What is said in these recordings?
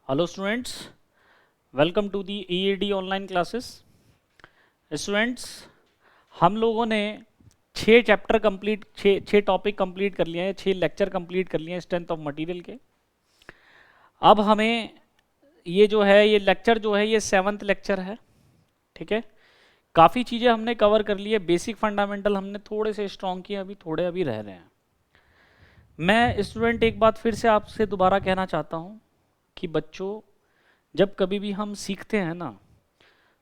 Hello students, welcome to the EAD online classes. Students, हम लोगों ने 6 चैप्टर कंप्लीट, छः टॉपिक कंप्लीट कर लिए हैं, 6 लेक्चर कंप्लीट कर लिए हैं स्ट्रेंथ ऑफ मटेरियल के। अब हमें ये जो है, ये लेक्चर जो है, ये 7th लेक्चर है। ठीक है, काफ़ी चीज़ें हमने कवर कर ली है। बेसिक फंडामेंटल हमने थोड़े से स्ट्रॉन्ग किए, अभी थोड़े अभी रह रहे हैं। मैं स्टूडेंट एक बात फिर से आपसे दोबारा कहना चाहता हूँ कि बच्चों, जब कभी भी हम सीखते हैं ना,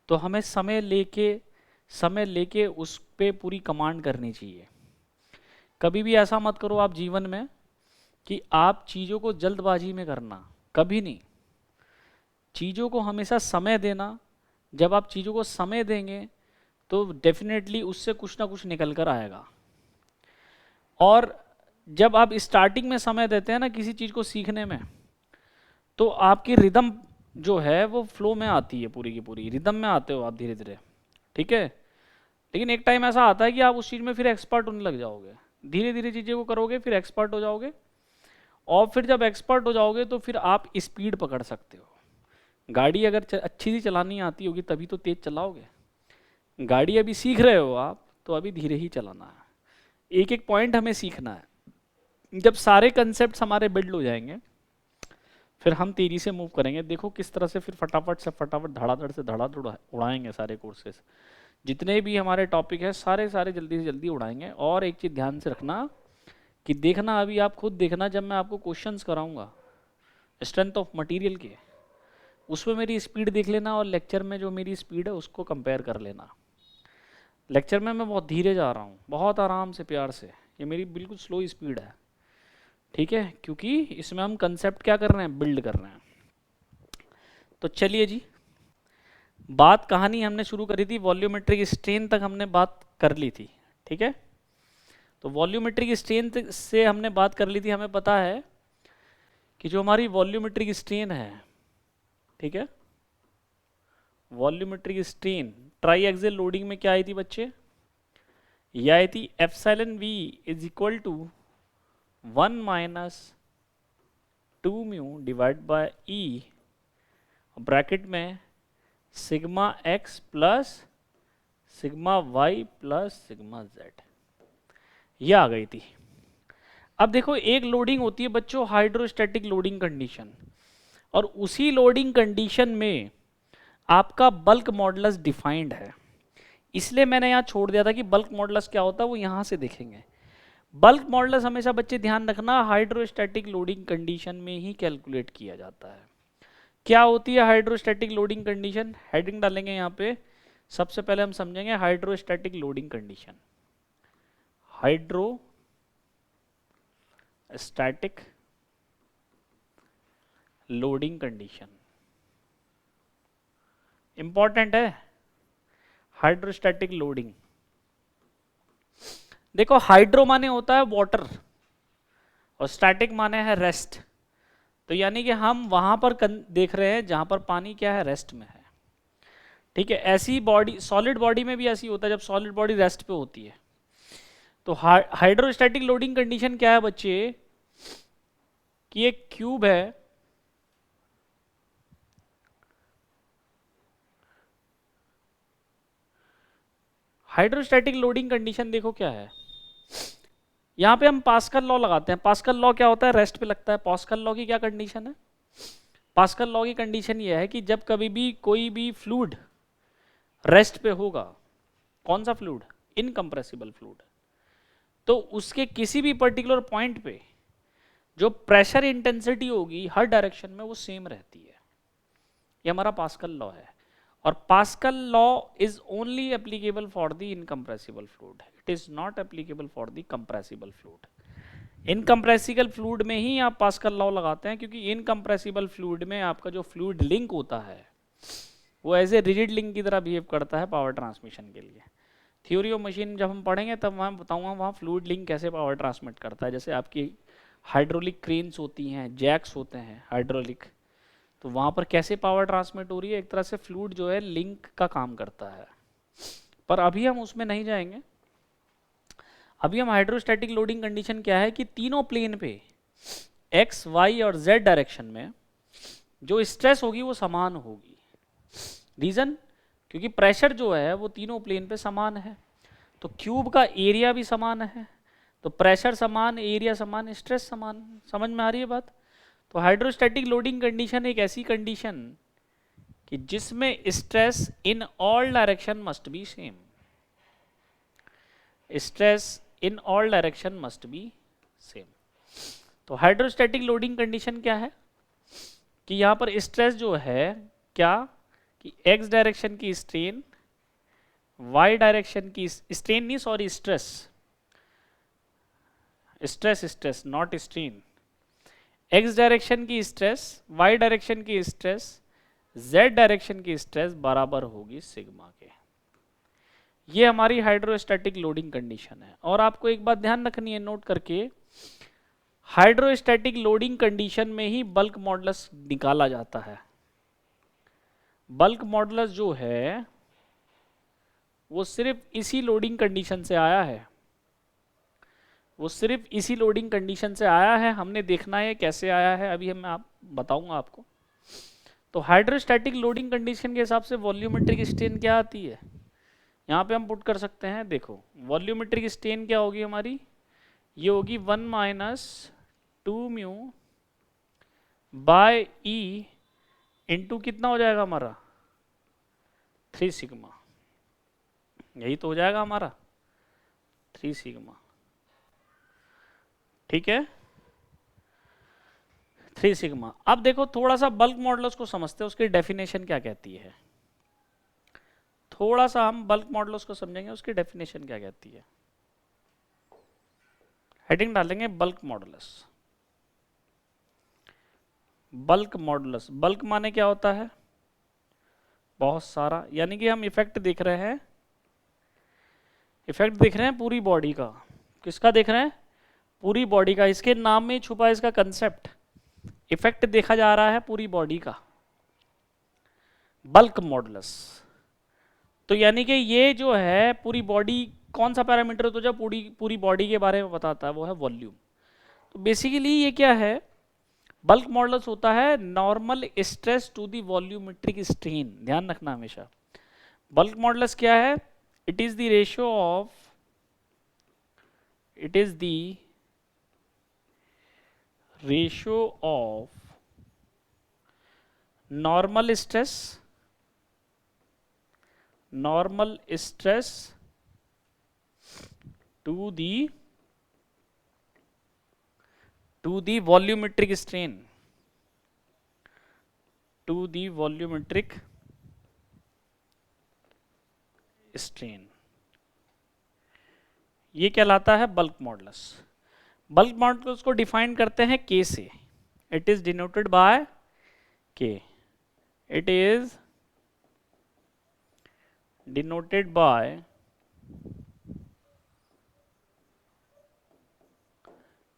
तो हमें समय लेके उस पे पूरी कमांड करनी चाहिए। कभी भी ऐसा मत करो आप जीवन में कि आप चीज़ों को जल्दबाजी में करना, कभी नहीं। चीज़ों को हमेशा समय देना। जब आप चीज़ों को समय देंगे तो डेफिनेटली उससे कुछ ना कुछ निकल कर आएगा। और जब आप स्टार्टिंग में समय देते हैं ना किसी चीज़ को सीखने में, तो आपकी रिदम जो है वो फ्लो में आती है, पूरी की पूरी रिदम में आते हो आप धीरे धीरे। ठीक है, लेकिन एक टाइम ऐसा आता है कि आप उस चीज़ में फिर एक्सपर्ट होने लग जाओगे। धीरे धीरे चीज़ें को करोगे फिर एक्सपर्ट हो जाओगे, और फिर जब एक्सपर्ट हो जाओगे तो फिर आप स्पीड पकड़ सकते हो। गाड़ी अगर अच्छी सी चलानी आती होगी तभी तो तेज़ चलाओगे। गाड़ी अभी सीख रहे हो आप, तो अभी धीरे ही चलाना है। एक एक पॉइंट हमें सीखना है। जब सारे कंसेप्ट हमारे बिल्ड हो जाएंगे फिर हम तेज़ी से मूव करेंगे। देखो किस तरह से फिर फटाफट से फटाफट धड़ाधड़ से धड़ाधड़ उड़ाएंगे सारे कोर्सेज। जितने भी हमारे टॉपिक है सारे सारे जल्दी से जल्दी उड़ाएंगे। और एक चीज़ ध्यान से रखना कि देखना, अभी आप खुद देखना, जब मैं आपको क्वेश्चंस कराऊंगा स्ट्रेंथ ऑफ मटेरियल के, उसमें मेरी स्पीड देख लेना और लेक्चर में जो मेरी स्पीड है उसको कंपेयर कर लेना। लेक्चर में मैं बहुत धीरे जा रहा हूँ, बहुत आराम से प्यार से, ये मेरी बिल्कुल स्लो स्पीड है। ठीक है, क्योंकि इसमें हम कंसेप्ट क्या कर रहे हैं, बिल्ड कर रहे हैं। तो चलिए जी, बात कहानी हमने शुरू करी थी, वॉल्यूमेट्रिक स्ट्रेन तक हमने बात कर ली थी। ठीक है, तो वॉल्यूमेट्रिक स्ट्रेन से हमने बात कर ली थी। हमें पता है कि जो हमारी वॉल्यूमेट्रिक स्ट्रेन है, ठीक है, volumetric strain triaxial loading में क्या आई थी बच्चे, यह आई थी epsilon V is equal to 1 minus 2 mu divide by E, bracket में sigma X plus sigma Y plus sigma Z, ये आ गई थी। अब देखो, एक लोडिंग होती है बच्चों हाइड्रोस्टैटिक लोडिंग कंडीशन, और उसी लोडिंग कंडीशन में आपका बल्क मॉडुलस डिफाइंड है। इसलिए मैंने यहाँ छोड़ दिया था कि बल्क मॉडुलस क्या होता है, वो यहाँ से देखेंगे। बल्क मॉडुलस हमेशा बच्चे ध्यान रखना हाइड्रोस्टैटिक लोडिंग कंडीशन में ही कैलकुलेट किया जाता है। क्या होती है हाइड्रोस्टैटिक लोडिंग कंडीशन, हेडिंग डालेंगे यहाँ पे। सबसे पहले हम समझेंगे hydrostatic loading condition. Hydrostatic loading condition important है। हाइड्रोस्टैटिक लोडिंग, देखो हाइड्रो माने होता है वाटर और स्टैटिक माने है रेस्ट। तो यानी कि हम वहां पर देख रहे हैं जहां पर पानी क्या है, रेस्ट में है। ठीक है, ऐसी बॉडी सॉलिड बॉडी में भी ऐसी होता है जब सॉलिड बॉडी रेस्ट पे होती है। तो हाइड्रोस्टैटिक लोडिंग कंडीशन क्या है बच्चे, कि एक क्यूब है, हाइड्रोस्टैटिक लोडिंग कंडीशन देखो क्या है। यहां पे हम पास्कल लॉ लगाते हैं। पास्कल लॉ क्या होता है, रेस्ट पे लगता है। पास्कल लॉ की क्या कंडीशन है, पास्कल लॉ की कंडीशन ये है कि जब कभी भी कोई भी फ्लूइड रेस्ट पे होगा, कौन सा फ्लूइड, इनकम्प्रेसिबल फ्लूइड, तो उसके किसी भी पर्टिकुलर पॉइंट पे जो प्रेशर इंटेंसिटी होगी हर डायरेक्शन में वो सेम रहती है। ये हमारा पास्कल लॉ है। और pascal law is only applicable for the incompressible fluid, it is not applicable for the compressible fluid. Incompressible fluid में ही आप पास्कल लॉ लगाते हैं, क्योंकि इनकम्प्रेसिबल फ्लूइड में आपका जो फ्लूइड लिंक होता है वो एज ए रिजिड लिंक की तरह बिहेव करता है पावर ट्रांसमिशन के लिए। थ्योरी ऑफ मशीन जब हम पढ़ेंगे तब मैं बताऊंगा वहाँ फ्लूइड लिंक कैसे पावर ट्रांसमिट करता है। जैसे आपकी हाइड्रोलिक क्रेन्स होती हैं, जैक्स होते हैं हाइड्रोलिक, तो वहाँ पर कैसे पावर ट्रांसमिट हो रही है, एक तरह से फ्लूइड जो है लिंक का काम करता है। पर अभी हम उसमें नहीं जाएंगे। अभी हम हाइड्रोस्टैटिक लोडिंग कंडीशन क्या है कि तीनों प्लेन पे एक्स वाई और जेड डायरेक्शन में जो स्ट्रेस होगी वो समान होगी। रीजन, क्योंकि प्रेशर जो है वो तीनों प्लेन पे समान है, तो क्यूब का एरिया भी समान है, तो प्रेशर समान, एरिया समान, स्ट्रेस समान। समझ में आ रही है बात? तो हाइड्रोस्टैटिक लोडिंग कंडीशन एक ऐसी कंडीशन कि जिसमें stress in all direction must be same, stress in all direction must be same. तो हाइड्रोस्टैटिक लोडिंग कंडीशन क्या है कि यहां पर स्ट्रेस जो है क्या, कि एक्स डायरेक्शन की स्ट्रेन, वाई डायरेक्शन की स्ट्रेन नहीं, sorry stress, stress stress not strain, x direction की स्ट्रेस, वाई डायरेक्शन की स्ट्रेस, जेड डायरेक्शन की स्ट्रेस बराबर होगी सिग्मा के। ये हमारी हाइड्रोस्टैटिक लोडिंग कंडीशन है। और आपको एक बात ध्यान रखनी है नोट करके, हाइड्रोस्टैटिक लोडिंग कंडीशन में ही बल्क मॉडुलस निकाला जाता है। बल्क मॉडुलस जो है वो सिर्फ इसी लोडिंग कंडीशन से आया है, वो सिर्फ इसी लोडिंग कंडीशन से आया है। हमने देखना है कैसे आया है, अभी मैं आप बताऊंगा आपको। तो हाइड्रोस्टैटिक लोडिंग कंडीशन के हिसाब से वॉल्यूमेट्रिक स्ट्रेन क्या आती है, यहाँ पे हम पुट कर सकते हैं। देखो वॉल्यूमेट्रिक स्ट्रेन क्या होगी हमारी, ये होगी 1 minus 2 mu by E into कितना हो जाएगा हमारा 3 सिग्मा, यही तो हो जाएगा हमारा 3 सिग्मा, ठीक है 3 सिग्मा। अब देखो थोड़ा सा बल्क मॉडुलस को समझते हैं, उसकी डेफिनेशन क्या कहती है। थोड़ा सा हम बल्क मॉडुलस को समझेंगे, उसकी डेफिनेशन क्या कहती है। हेडिंग डालेंगे bulk modulus. Bulk modulus, bulk माने क्या होता है, बहुत सारा, यानी कि हम इफेक्ट देख रहे हैं, इफेक्ट देख रहे हैं पूरी बॉडी का। किसका देख रहे हैं, पूरी बॉडी का। इसके नाम में छुपा है इसका कंसेप्ट, इफेक्ट देखा जा रहा है पूरी बॉडी का, बल्क मॉडुलस। तो यानी कि ये जो है पूरी बॉडी, कौन सा पैरामीटर तो जब पूरी पूरी बॉडी के बारे में बताता है वो है वॉल्यूम। तो बेसिकली ये क्या है, बल्क मॉडुलस होता है normal stress to the volumetric strain. ध्यान रखना हमेशा, बल्क मॉडुलस क्या है, it is the ratio of, it is the ratio of normal stress, normal stress to the volumetric strain, to the volumetric strain, ये कहलाता है बल्क मॉडुलस। बल्क मॉडुलस को define करते हैं के से, it is denoted by K, it is denoted by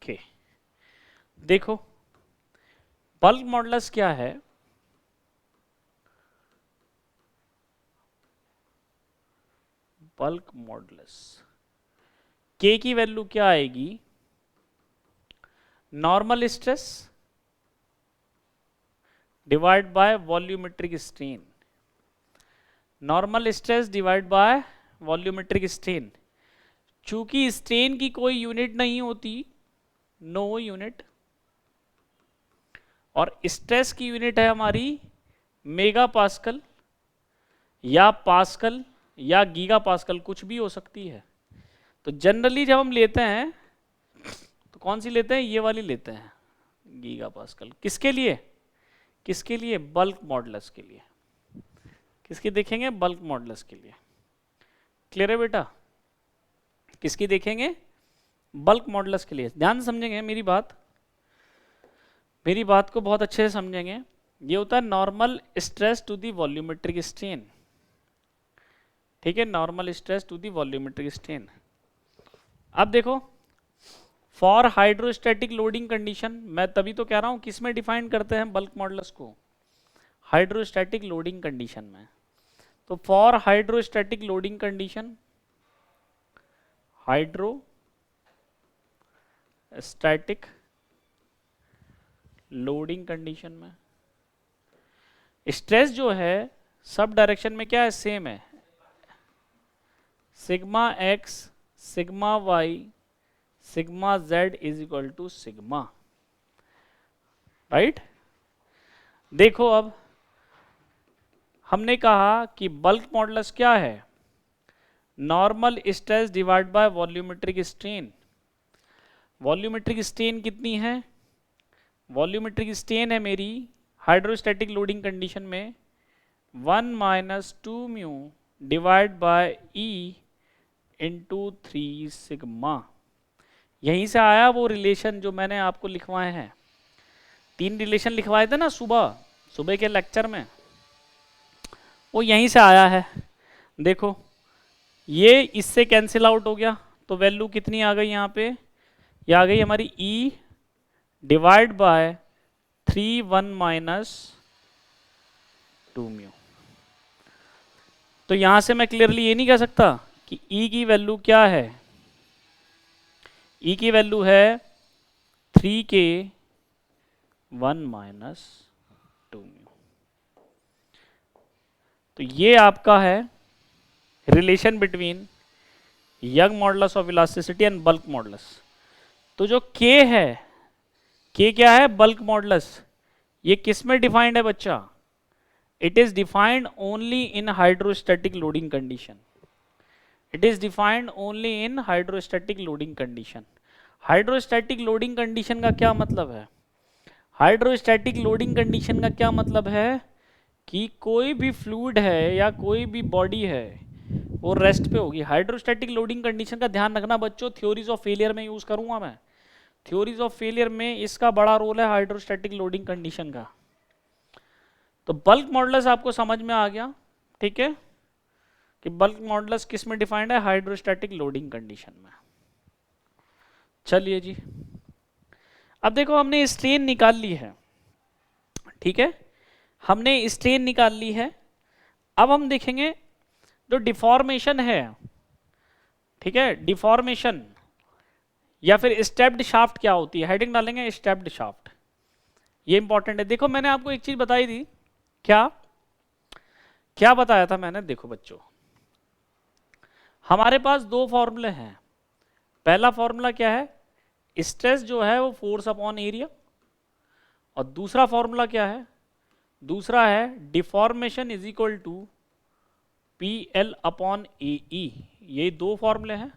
K. देखो bulk modulus क्या है, बल्क मॉडुलस के की वैल्यू क्या आएगी, normal stress divide by volumetric strain, normal stress divide by volumetric strain. चूंकि स्ट्रेन की कोई यूनिट नहीं होती, नो यूनिट, और स्ट्रेस की यूनिट है हमारी मेगा पास्कल या पास्कल या गीगा पास्कल, कुछ भी हो सकती है। तो जनरली जब हम लेते हैं तो कौन सी लेते हैं, ये वाली लेते हैं गीगा पास्कल। किसके लिए, किसके लिए, बल्क मॉडुलस के लिए। किसकी देखेंगे, बल्क मॉडुलस के लिए। क्लियर है बेटा, किसकी देखेंगे, बल्क मॉडुलस के लिए। ध्यान से समझेंगे मेरी बात, मेरी बात को बहुत अच्छे से समझेंगे। ये होता है normal stress to the volumetric strain, ठीक है, normal stress to the volumetric strain. अब देखो फॉर हाइड्रोस्टैटिक लोडिंग कंडीशन, मैं तभी तो कह रहा हूं किस में डिफाइन करते हैं बल्क मॉडुलस को, हाइड्रोस्टैटिक लोडिंग कंडीशन में। तो for hydrostatic loading condition, hydrostatic loading condition में स्ट्रेस जो है सब डायरेक्शन में क्या है, सेम है, sigma x sigma y sigma z is equal to sigma, right. देखो अब हमने कहा कि बल्क मॉडुलस क्या है, normal stress divide by volumetric strain. Volumetric strain कितनी है, वॉल्यूमेट्रिक स्ट्रेन है मेरी हाइड्रोस्टैटिक लोडिंग कंडीशन में 1 minus 2 mu divide by E into 3 sigma. यहीं से आया वो रिलेशन जो मैंने आपको लिखवाए हैं, 3 रिलेशन लिखवाए थे ना सुबह के लेक्चर में, वो यहीं से आया है। देखो ये इससे कैंसिल आउट हो गया, तो वैल्यू कितनी आ गई यहाँ पे, ये आ गई हमारी E divide by 3 1 minus 2 mu. तो यहां से मैं क्लियरली ये नहीं कह सकता कि E की वैल्यू क्या है, E की वैल्यू है 3 के 1 माइनस 2 म्यू। तो ये आपका है relation between young modulus of elasticity and bulk modulus. तो जो K है, K क्या है, बल्क मॉडुलस, ये किस में डिफाइंड है बच्चा, it is defined only in hydrostatic loading condition, it is defined only in hydrostatic loading condition. Hydrostatic loading condition का क्या मतलब है, हाइड्रोस्टैटिक लोडिंग कंडीशन का क्या मतलब है कि कोई भी फ्लूइड है या कोई भी बॉडी है वो रेस्ट पे होगी। हाइड्रोस्टैटिक लोडिंग कंडीशन का ध्यान रखना बच्चों, थ्योरीज ऑफ फेलियर में यूज करूंगा मैं, थ्योरीज ऑफ फेलियर में इसका बड़ा रोल है हाइड्रोस्टैटिक लोडिंग कंडीशन का। तो बल्क मॉडुलस आपको समझ में आ गया, ठीक है, कि बल्क मॉडुलस किस में डिफाइंड है, हाइड्रोस्टैटिक लोडिंग कंडीशन में। चलिए जी, अब देखो हमने स्ट्रेन निकाल ली है, ठीक है, हमने स्ट्रेन निकाल ली है। अब हम देखेंगे जो डिफॉर्मेशन है, ठीक है, डिफॉर्मेशन या फिर स्टेप्ड शाफ्ट क्या होती है, हेडिंग डालेंगे स्टेप्ड शाफ्ट, ये इंपॉर्टेंट है। देखो मैंने आपको एक चीज बताई थी, क्या क्या बताया था मैंने, देखो बच्चों हमारे पास 2 फॉर्मूले हैं। पहला फॉर्मूला क्या है, स्ट्रेस जो है वो फोर्स अपॉन एरिया, और दूसरा फॉर्मूला क्या है, दूसरा है deformation is equal to P L upon A E. ये 2 फॉर्मूले हैं।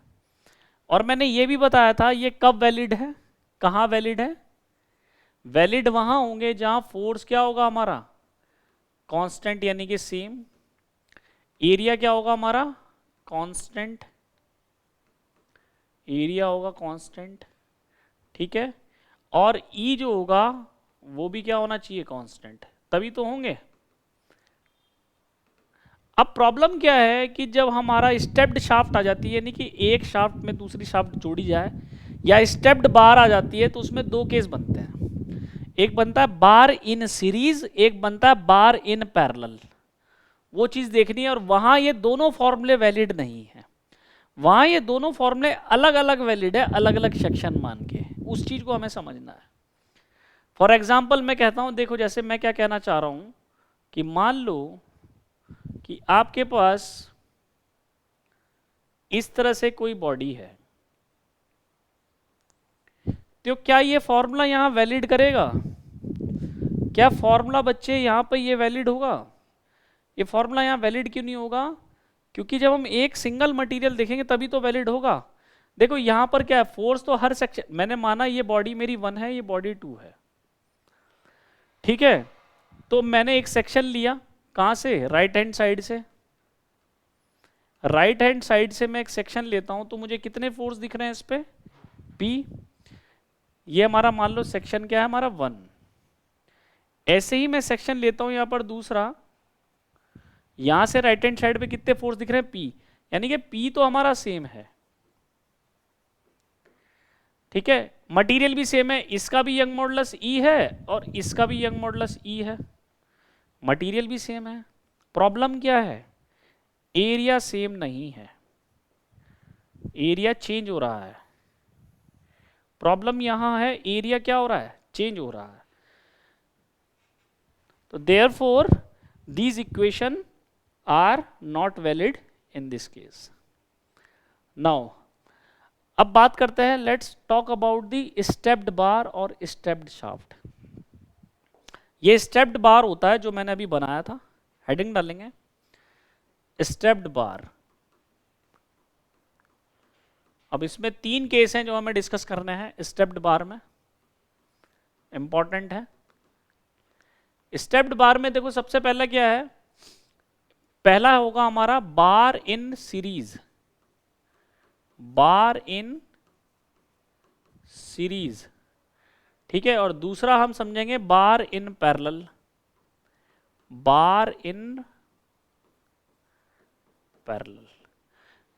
और मैंने ये भी बताया था ये कब वैलिड है, कहाँ वैलिड है, वैलिड वहां होंगे जहां फोर्स क्या होगा हमारा, कांस्टेंट यानी कि सेम, एरिया क्या होगा हमारा, कांस्टेंट, एरिया होगा कांस्टेंट, ठीक है, और ई जो होगा वो भी क्या होना चाहिए, कांस्टेंट, तभी तो होंगे। अब प्रॉब्लम क्या है कि जब हमारा स्टेप्ड शाफ्ट आ जाती है, यानी कि एक शाफ्ट में दूसरी शाफ्ट जोड़ी जाए, या स्टेप्ड बार आ जाती है, तो उसमें 2 केस बनते हैं, एक बनता है बार इन सीरीज, एक बनता है बार इन पैरेलल। वो चीज देखनी है, और वहां ये दोनों फॉर्मूले वैलिड नहीं है, वहां ये दोनों फॉर्मूले अलग अलग वैलिड है, अलग अलग सेक्शन मान के, उस चीज को हमें समझना है। फॉर एग्जाम्पल मैं कहता हूं, देखो जैसे मैं क्या कहना चाह रहा हूं कि मान लो कि आपके पास इस तरह से कोई बॉडी है, तो क्या ये फॉर्मूला यहां वैलिड करेगा, क्या फॉर्मूला बच्चे यहां पर ये वैलिड होगा, ये फॉर्मूला यहां वैलिड क्यों नहीं होगा, क्योंकि जब हम एक सिंगल मटेरियल देखेंगे तभी तो वैलिड होगा। देखो यहां पर क्या है, फोर्स तो हर सेक्शन, मैंने माना ये बॉडी मेरी 1 है, ये बॉडी 2 है, ठीक है, तो मैंने एक सेक्शन लिया, कहां से, राइट हैंड साइड से, राइट हैंड साइड से मैं एक सेक्शन लेता हूं, तो मुझे कितने फोर्स दिख रहे हैं इस पे, P, ये हमारा मान लो सेक्शन क्या है हमारा 1। ऐसे ही मैं सेक्शन लेता हूं यहां पर दूसरा, यहां से राइट हैंड साइड पे कितने फोर्स दिख रहे हैं, P, यानी कि P तो हमारा सेम है, ठीक है, मटेरियल भी सेम है, इसका भी यंग मॉडुलस E है और इसका भी यंग मॉडुलस E है, मटेरियल भी सेम है। प्रॉब्लम क्या है, एरिया सेम नहीं है, एरिया चेंज हो रहा है, प्रॉब्लम यहां है, एरिया क्या हो रहा है, चेंज हो रहा है। तो therefore these equation are not valid in this case. Now अब बात करते हैं, let's talk about the stepped bar और स्टेप्ड शाफ्ट. ये स्टेप्ड बार होता है जो मैंने अभी बनाया था, हेडिंग डालेंगे स्टेप्ड बार. अब इसमें 3 केस हैं जो हमें डिस्कस करने हैं स्टेप्ड बार में, इंपॉर्टेंट है. स्टेप्ड बार में देखो सबसे पहला क्या है, पहला होगा हमारा बार in series, bar in series, ठीक है. और दूसरा हम समझेंगे बार in parallel, bar in parallel.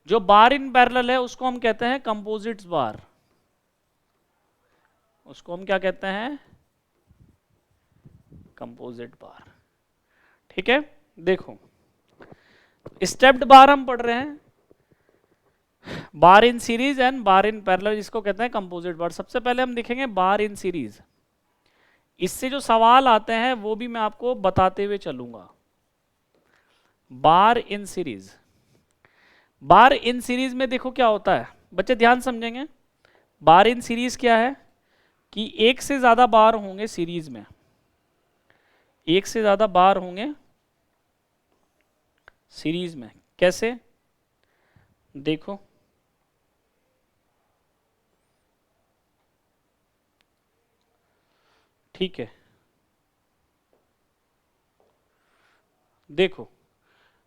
जो बार इन पैरेलल है उसको हम कहते हैं कंपोजिट्स बार, उसको हम क्या कहते हैं, कंपोजिट बार. ठीक है, देखो स्टेप्ड बार हम पढ़ रहे हैं, bar in series and bar in parallel, इसको कहते हैं कंपोजिट बार. सबसे पहले हम देखेंगे बार इन सीरीज. इससे जो सवाल आते हैं वो भी मैं आपको बताते हुए चलूंगा. बार in series, bar in series में देखो क्या होता है, बच्चे ध्यान समझेंगे. बार इन सीरीज क्या है कि एक से ज्यादा बार होंगे सीरीज में, एक से ज्यादा बार होंगे सीरीज में. कैसे, देखो ठीक है, देखो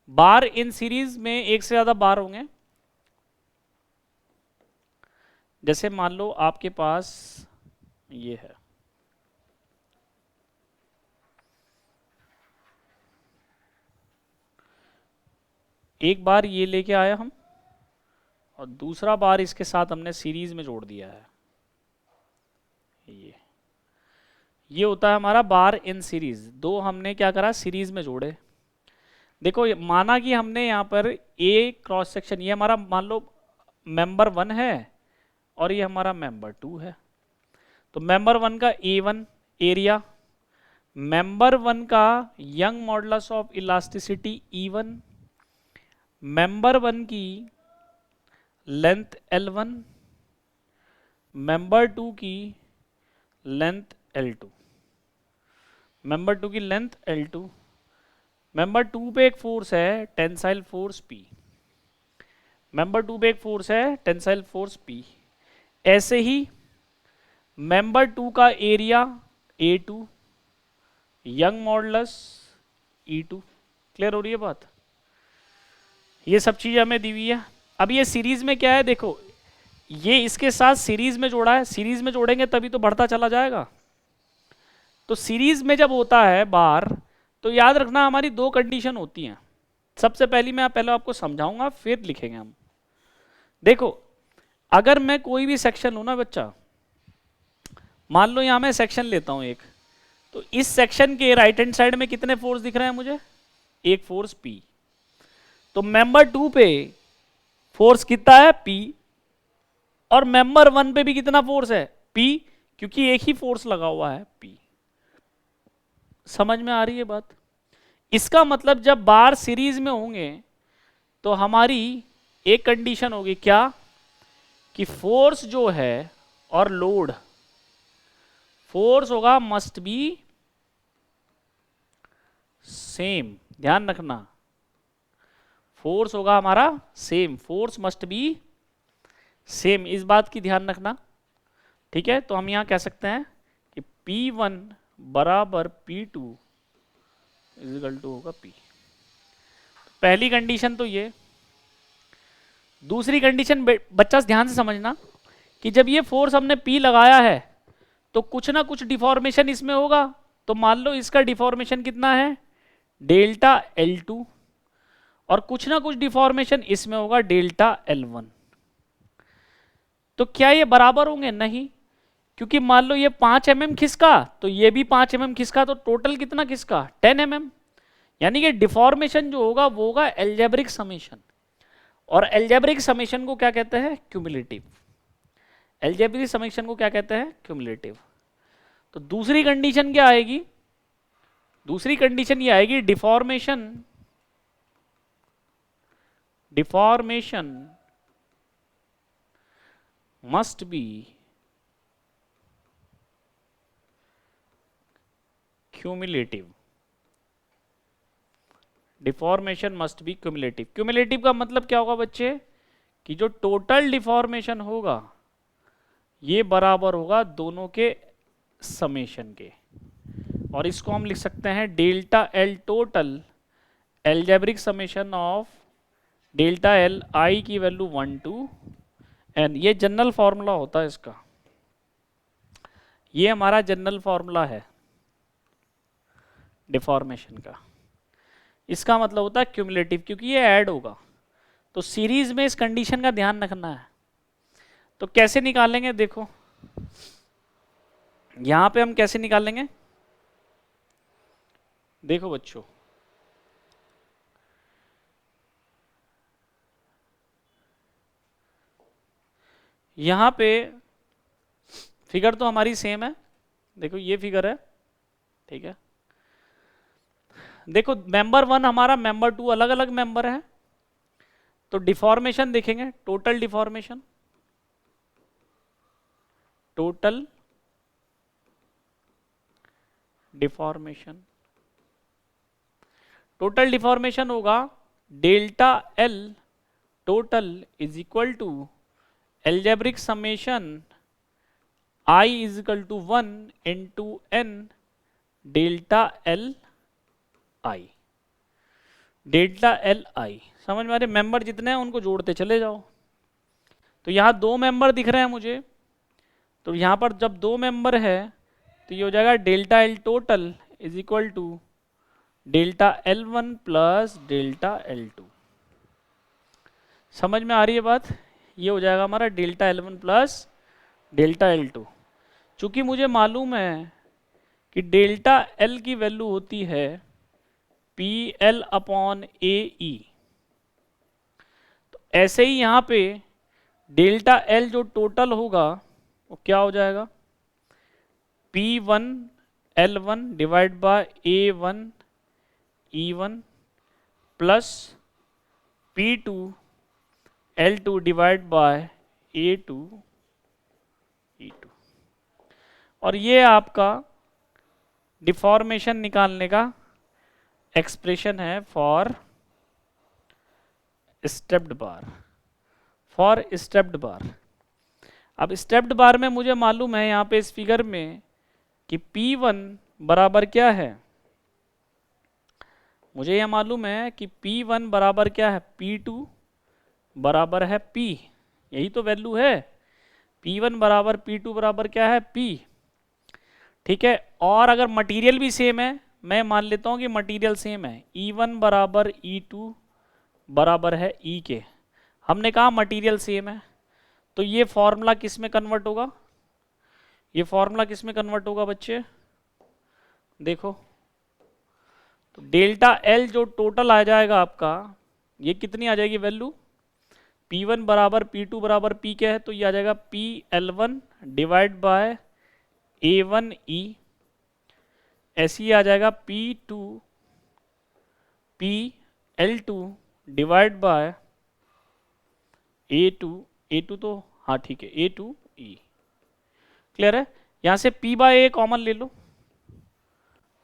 बार इन सीरीज में एक से ज्यादा बार होंगे. जैसे मान लो आपके पास ये है, एक बार ये लेके आया हम और दूसरा बार इसके साथ हमने सीरीज में जोड़ दिया है. ये होता है हमारा बार इन सीरीज. दो हमने क्या करा, सीरीज में जोड़े. देखो माना कि हमने यहाँ पर ए क्रॉस सेक्शन, ये हमारा मान लो मेंबर 1 है और ये हमारा मेंबर 2 है. तो मेंबर 1 का A1 एरिया, मेंबर 1 का young modulus of elasticity E1, member 1 की लेंथ L1, मेंबर 2 की लेंथ L2, मेंबर 2 की लेंथ L2. मेंबर 2 पे एक फोर्स है टेंसाइल फोर्स P, मेंबर 2 पे एक फोर्स है टेंसाइल फोर्स P. ऐसे ही मेंबर 2 का area A2, young modulus E2. Clear हो रही है बात? ये सब चीजें हमें दी हुई है. अब ये सीरीज में क्या है, देखो ये इसके साथ सीरीज में जोड़ा है, सीरीज में जोड़ेंगे तभी तो बढ़ता चला जाएगा. तो सीरीज में जब होता है बार, तो याद रखना हमारी 2 कंडीशन होती हैं. सबसे पहली मैं पहले आपको समझाऊंगा फिर लिखेंगे हम. देखो अगर मैं कोई भी सेक्शन लूँ ना बच्चा, मान लो यहां मैं सेक्शन लेता हूं एक, तो इस सेक्शन के राइट हैंड साइड में कितने फोर्स दिख रहे हैं मुझे, एक फोर्स P. तो मेंबर 2 पे फोर्स कितना है P, और मेंबर 1 पे भी कितना फोर्स है P, क्योंकि एक ही फोर्स लगा हुआ है P. समझ में आ रही है बात? इसका मतलब जब बार सीरीज में होंगे तो हमारी एक कंडीशन होगी क्या, कि फोर्स जो है और लोड, फोर्स होगा मस्ट बी सेम. ध्यान रखना, फोर्स होगा हमारा same, force must be same, इस बात की ध्यान रखना. ठीक है, तो हम यहां कह सकते हैं कि P1 बराबर P2 इक्वल टू होगा P. पहली कंडीशन तो ये. दूसरी कंडीशन बच्चा ध्यान से समझना कि जब ये फोर्स हमने P लगाया है तो कुछ ना कुछ डिफॉर्मेशन इसमें होगा. तो मान लो इसका डिफॉर्मेशन कितना है, डेल्टा L2, और कुछ ना कुछ डिफॉर्मेशन इसमें होगा डेल्टा L1. तो क्या ये बराबर होंगे? नहीं, क्योंकि मान लो ये 5 mm खिसका तो ये भी 5 mm खिसका, तो टोटल कितना खिसका, 10 mm. यानी कि डिफॉर्मेशन जो होगा वो होगा एल्जेब्रिक समेशन, और एल्जेब्रिक समेशन को क्या कहते हैं, क्यूमुलेटिव. एल्जेब्रिक समेशन को क्या कहते हैं, क्यूमुलेटिव. तो दूसरी कंडीशन क्या आएगी, दूसरी कंडीशन ये आएगी deformation must be cumulative. Deformation must be cumulative. Cumulative का मतलब क्या होगा बच्चे, कि जो टोटल डिफॉर्मेशन होगा ये बराबर होगा दोनों के समेशन के, और इसको हम लिख सकते हैं delta L total algebraic summation of delta L आई की वैल्यू 1 to n। ये जनरल फॉर्मूला होता है इसका, ये हमारा जनरल फॉर्मूला है डिफॉर्मेशन का। इसका मतलब होता है क्यूमुलेटिव, क्योंकि ये ऐड होगा, तो सीरीज में इस कंडीशन का ध्यान रखना है। तो कैसे निकालेंगे, देखो यहां पे हम कैसे निकालेंगे, देखो बच्चों, यहां पे फिगर तो हमारी सेम है, देखो ये फिगर है, ठीक है। देखो मेंबर 1 हमारा, मेंबर 2 अलग अलग मेंबर है, तो डिफॉर्मेशन देखेंगे, total deformation, total deformation, total deformation होगा delta L total is equal to algebraic summation I is equal to 1 into N delta L I. Delta L I समझ में आ रहे, मेंबर जितने हैं उनको जोड़ते चले जाओ। तो यहाँ 2 मेंबर दिख रहे हैं मुझे, तो यहाँ पर जब 2 मेंबर है तो ये हो जाएगा delta L total is equal to delta L one plus delta L two. समझ में आ रही है बात, ये हो जाएगा हमारा delta L one plus delta L to. चूंकि मुझे मालूम है कि डेल्टा एल की वैल्यू होती है पी एल अपॉन ए ई, तो ऐसे ही यहाँ पे डेल्टा एल जो टोटल होगा वो क्या हो जाएगा, P one L one divide by A one E one plus P two L two divide by A two E two. और ये आपका डिफॉर्मेशन निकालने का एक्सप्रेशन है for stepped bar, for stepped bar. अब स्टेप्ड बार में मुझे मालूम है यहाँ पे इस फिगर में कि P1 बराबर क्या है, मुझे यह मालूम है कि P1 बराबर क्या है, P2 बराबर है P, यही तो वैल्यू है। P1 बराबर P2 बराबर क्या है, P, ठीक है। और अगर मटेरियल भी सेम है, मैं मान लेता हूँ कि मटेरियल सेम है, E1 बराबर E2 बराबर है E के, हमने कहा मटेरियल सेम है, तो ये फॉर्मूला किस में कन्वर्ट होगा, ये फॉर्मूला किस में कन्वर्ट होगा बच्चे, देखो तो डेल्टा एल जो टोटल आ जाएगा आपका, ये कितनी आ जाएगी वैल्यू, P1 बराबर P2 बराबर P क्या है, तो ये आ जाएगा PL1 डिवाइड बाय A1E, ऐसे ही आ जाएगा P2 PL2 divide by A2 तो हाँ ठीक है A2E, क्लियर है। यहां से P बाय ए कॉमन ले लो,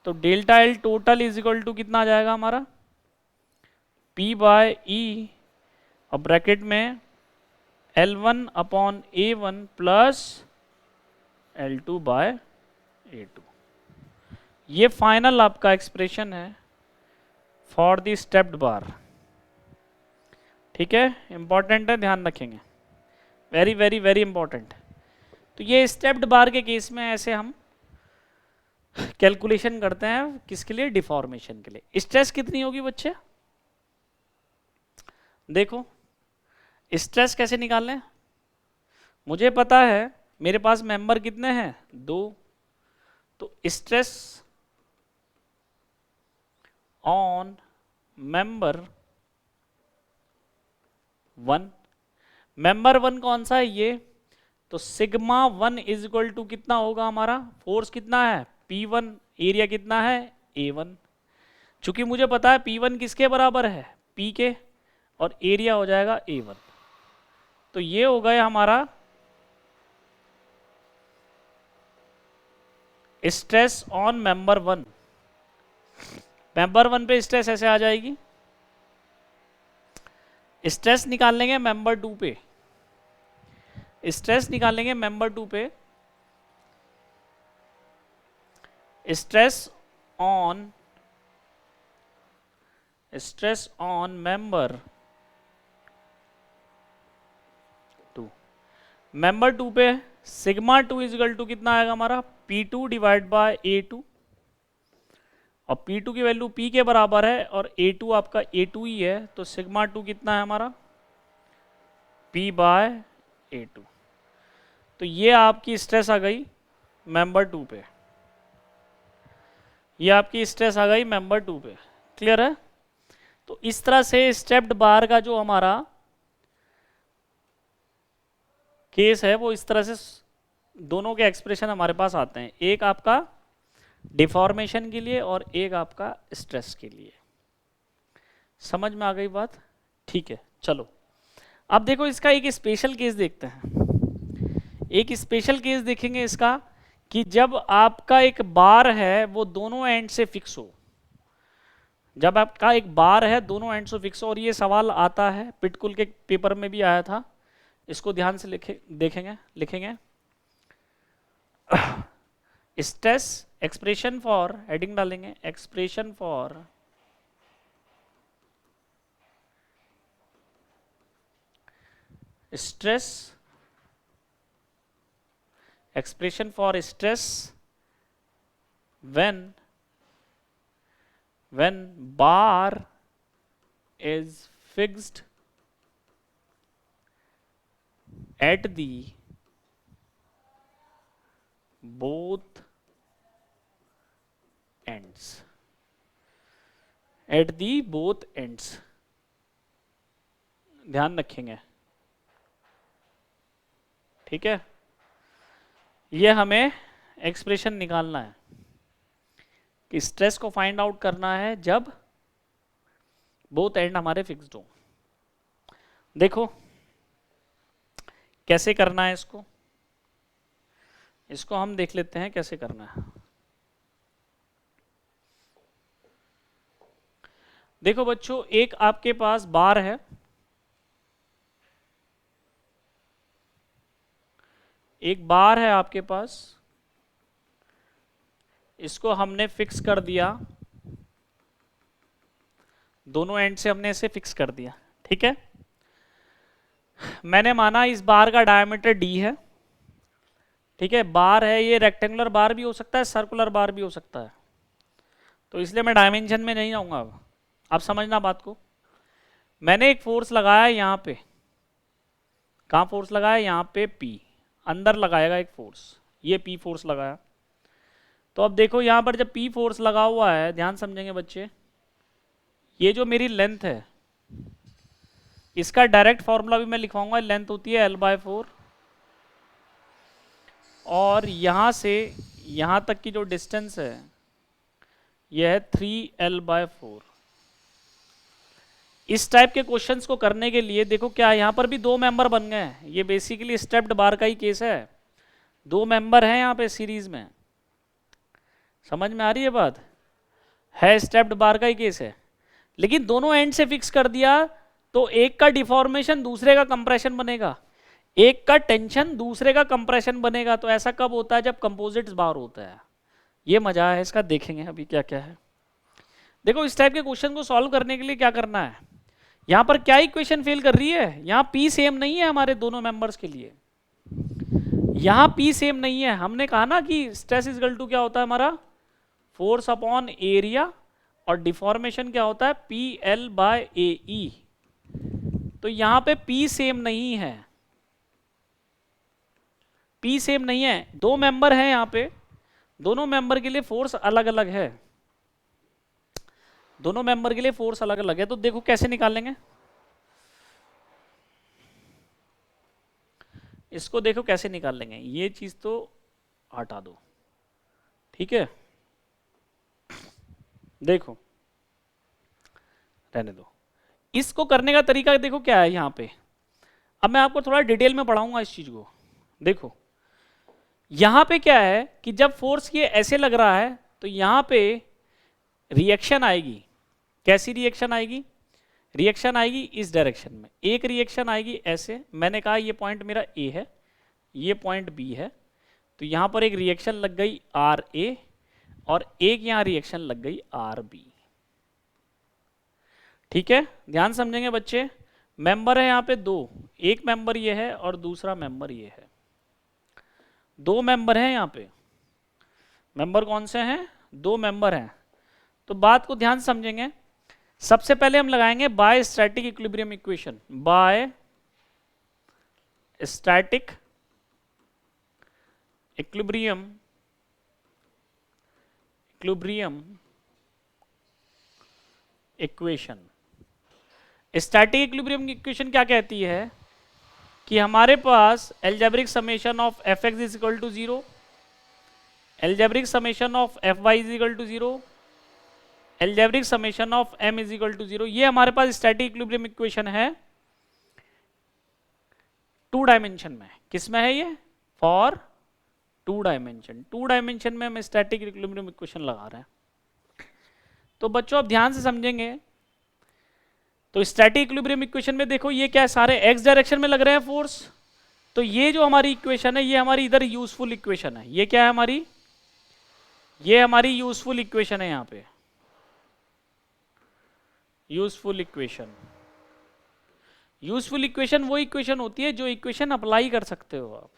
तो delta L total is equal to कितना आ जाएगा हमारा, P बाय ई और ब्रैकेट में L1 upon A1 plus L2 bye A2। ये फाइनल आपका एक्सप्रेशन है फॉर द स्टेप्ड बार, ठीक है। इंपॉर्टेंट है, ध्यान रखेंगे, वेरी वेरी वेरी इंपॉर्टेंट। तो ये स्टेप्ड बार के केस में ऐसे हम कैलकुलेशन करते हैं, किसके लिए, डिफॉर्मेशन के लिए। स्ट्रेस कितनी होगी बच्चे, देखो स्ट्रेस कैसे निकालें, मुझे पता है मेरे पास मेंबर कितने हैं, 2, तो स्ट्रेस ऑन मेंबर 1, मेंबर 1 कौन सा है ये, तो सिग्मा 1 इज इक्वल टू कितना होगा हमारा, फोर्स कितना है P1, एरिया कितना है A1। चूंकि मुझे पता है P1 किसके बराबर है, P के, और एरिया हो जाएगा A1। तो ये हो गया हमारा स्ट्रेस ऑन मेंबर 1। मेंबर 1 पे स्ट्रेस ऐसे आ जाएगी। स्ट्रेस निकाल लेंगे मेंबर 2 पे, स्ट्रेस निकालेंगे मेंबर 2 पे। स्ट्रेस ऑन मेंबर 2, मेंबर 2 पे सिग्मा 2 इजिकल टू कितना आएगा हमारा, P2 डिवाइड बाय A2, और P2 की वैल्यू P के बराबर है और A2 आपका A2 ही है, तो सिग्मा 2 कितना है हमारा, P बाय A2। तो ये आपकी स्ट्रेस आ गई मेंबर 2 पे, ये आपकी स्ट्रेस आ गई मेंबर 2 पे। क्लियर है? तो इस तरह से स्टेप्ड बार का जो हमारा केस है वो इस तरह से दोनों के एक्सप्रेशन हमारे पास आते हैं, एक आपका डिफॉर्मेशन के लिए और एक आपका स्ट्रेस के लिए। समझ में आ गई बात? ठीक है, चलो अब देखो इसका एक स्पेशल केस देखते हैं। एक स्पेशल केस देखेंगे इसका कि जब आपका एक बार है वो दोनों एंड से फिक्स हो, जब आपका एक बार है दोनों एंड से फिक्स हो, और ये सवाल आता है पिटकुल के पेपर में भी आया था, इसको ध्यान से लिखेंगे। स्ट्रेस एक्सप्रेशन फॉर, हेडिंग डालेंगे expression for stress, expression for stress when bar is fixed at the both ends, at the both ends। ध्यान रखेंगे, ठीक है? ये हमें एक्सप्रेशन निकालना है कि स्ट्रेस को फाइंड आउट करना है जब बोथ एंड हमारे फिक्स्ड हो। देखो कैसे करना है इसको, इसको हम देख लेते हैं कैसे करना है। देखो बच्चों, एक आपके पास बार है, एक बार है आपके पास, इसको हमने फिक्स कर दिया, दोनों एंड से हमने इसे फिक्स कर दिया, ठीक है? मैंने माना इस बार का डायमीटर d है, ठीक है? बार है, ये रेक्टेंगुलर बार भी हो सकता है, सर्कुलर बार भी हो सकता है, तो इसलिए मैं डायमेंशन में नहीं जाऊंगा। अब आप समझना बात को। मैंने एक फोर्स लगाया यहाँ पे, कहाँ फोर्स लगाया, यहाँ पे P, अंदर लगाएगा एक फोर्स, ये P फोर्स लगाया। तो अब देखो यहाँ पर जब P फोर्स लगा हुआ है, ध्यान समझेंगे बच्चे, ये जो मेरी लेंथ है इसका डायरेक्ट फॉर्मूला भी मैं लिखवाऊंगा, लेंथ होती है L/4, और यहाँ से यहाँ तक की जो डिस्टेंस है यह है 3L/4। इस टाइप के क्वेश्चंस को करने के लिए देखो क्या यहाँ पर भी दो मेंबर बन गए हैं, ये बेसिकली स्टेप्ड बार का ही केस है, दो मेंबर हैं यहाँ पे सीरीज में। समझ में आ रही है बात? है स्टेप्ड बार का ही केस है, लेकिन दोनों एंड से फिक्स कर दिया तो एक का डिफॉर्मेशन दूसरे का कंप्रेशन बनेगा, एक का टेंशन दूसरे का कंप्रेशन बनेगा। तो ऐसा कब होता है? जब कंपोजिट्स बार होता है। ये मजा है इसका, देखेंगे अभी क्या क्या है। देखो इस टाइप के क्वेश्चन को सॉल्व करने के लिए क्या करना है, यहाँ पर क्या इक्वेशन फेल कर रही है, यहाँ P सेम नहीं है हमारे दोनों मेंबर्स के लिए, यहाँ P सेम नहीं है। हमने कहा ना कि स्ट्रेस इज इक्वल टू क्या होता है हमारा, फोर्स अपॉन एरिया, और डिफॉर्मेशन क्या होता है, PL/AE। तो यहाँ पे P सेम नहीं है, P सेम नहीं है, दो मेंबर हैं यहाँ पे, दोनों मेंबर के लिए फोर्स अलग अलग है, दोनों मेंबर के लिए फोर्स अलग अलग है। तो देखो कैसे निकालेंगे इसको, देखो कैसे निकाल लेंगे, ये चीज तो हटा दो, ठीक है? देखो रहने दो, इसको करने का तरीका देखो क्या है यहाँ पे। अब मैं आपको थोड़ा डिटेल में पढ़ाऊंगा इस चीज को। देखो यहाँ पे क्या है कि जब फोर्स ये ऐसे लग रहा है तो यहाँ पे रिएक्शन आएगी। कैसी रिएक्शन आएगी? रिएक्शन आएगी इस डायरेक्शन में, एक रिएक्शन आएगी ऐसे। मैंने कहा ये पॉइंट मेरा ए है, ये पॉइंट बी है, तो यहाँ पर एक रिएक्शन लग गई आर ए और एक यहाँ रिएक्शन लग गई आर बी। ठीक है, ध्यान समझेंगे बच्चे। मेंबर है यहाँ पे दो, एक मेंबर ये है और दूसरा मेंबर ये है। दो मेंबर हैं यहाँ पे। मेंबर कौन से हैं? दो मेंबर हैं। तो बात को ध्यान समझेंगे। सबसे पहले हम लगाएंगे by static equilibrium equation. By static equilibrium equation. Static equilibrium equation क्या कहती है कि हमारे पास algebraic summation of F x is equal to 0, algebraic summation of F Y is equal to 0, algebraic summation of M is equal to 0। ये हमारे पास static equilibrium equation है टू डायमेंशन में। किस में है ये? For two dimension. Two dimension में हम स्टैटिक इक्विलिब्रियम इक्वेशन लगा रहे हैं। तो बच्चों आप ध्यान से समझेंगे। तो स्टैटिक इक्विलिब्रियम इक्वेशन में देखो ये क्या है, सारे एक्स डायरेक्शन में लग रहे हैं फोर्स। तो ये जो हमारी इक्वेशन है ये हमारी इधर यूजफुल इक्वेशन है। ये क्या है हमारी? ये हमारी यूजफुल इक्वेशन है। यहाँ पे यूजफुल इक्वेशन। यूजफुल इक्वेशन वो इक्वेशन होती है जो इक्वेशन अप्लाई कर सकते हो आप।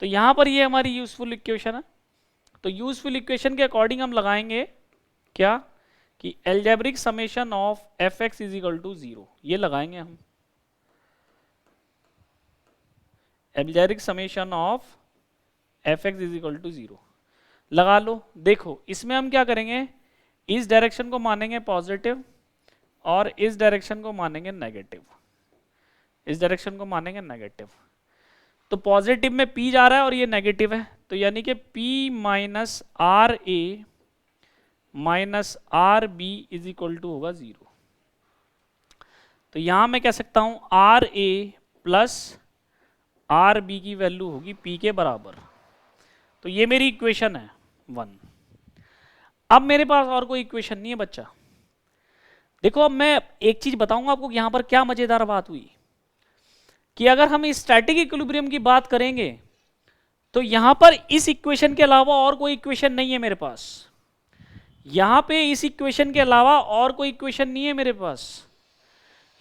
तो यहाँ पर ये हमारी यूजफुल इक्वेशन है। तो यूजफुल इक्वेशन के अकॉर्डिंग हम लगाएंगे क्या कि algebraic summation of F x is equal to 0। ये लगाएंगे हम, algebraic summation of F x is equal to 0 लगा लो। देखो इसमें हम क्या करेंगे, इस डायरेक्शन को मानेंगे पॉजिटिव और इस डायरेक्शन को मानेंगे नेगेटिव। इस डायरेक्शन को मानेंगे नेगेटिव। तो पॉजिटिव में P जा रहा है और ये नेगेटिव है, तो यानी कि P minus R A minus R B is equal to होगा 0। तो यहां मैं कह सकता हूं R A plus R B की वैल्यू होगी P के बराबर। तो ये मेरी इक्वेशन है 1। अब मेरे पास और कोई इक्वेशन नहीं है बच्चा। देखो अब मैं एक चीज बताऊंगा आपको, यहां पर क्या मजेदार बात हुई कि अगर हम स्टैटिक इक्विलिब्रियम की बात करेंगे तो यहां पर इस इक्वेशन के अलावा और कोई इक्वेशन नहीं है मेरे पास। यहां पे इस इक्वेशन के अलावा और कोई इक्वेशन नहीं है मेरे पास।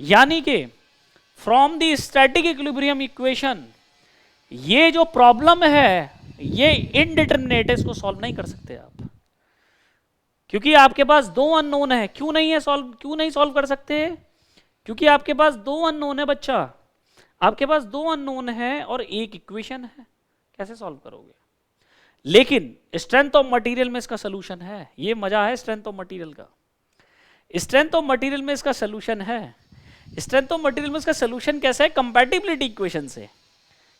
यानी कि from the static equilibrium equation ये जो प्रॉब्लम है ये इनडिटरमिनेट है, इसको सॉल्व नहीं कर सकते आप, क्योंकि आपके पास दो अननोन है। क्यों नहीं है सॉल्व, क्यों नहीं सॉल्व कर सकते? क्योंकि आपके पास दो अननोन है बच्चा। आपके पास दो अननोन है और एक इक्वेशन है, कैसे सॉल्व करोगे? लेकिन स्ट्रेंथ ऑफ मटेरियल में इसका सोल्यूशन है। ये मजा है स्ट्रेंथ ऑफ मटेरियल का। स्ट्रेंथ ऑफ मटेरियल में इसका सोल्यूशन है। स्ट्रेंथ ऑफ मटेरियल में इसका सोल्यूशन कैसा है? कंपैटिबिलिटी इक्वेशन से,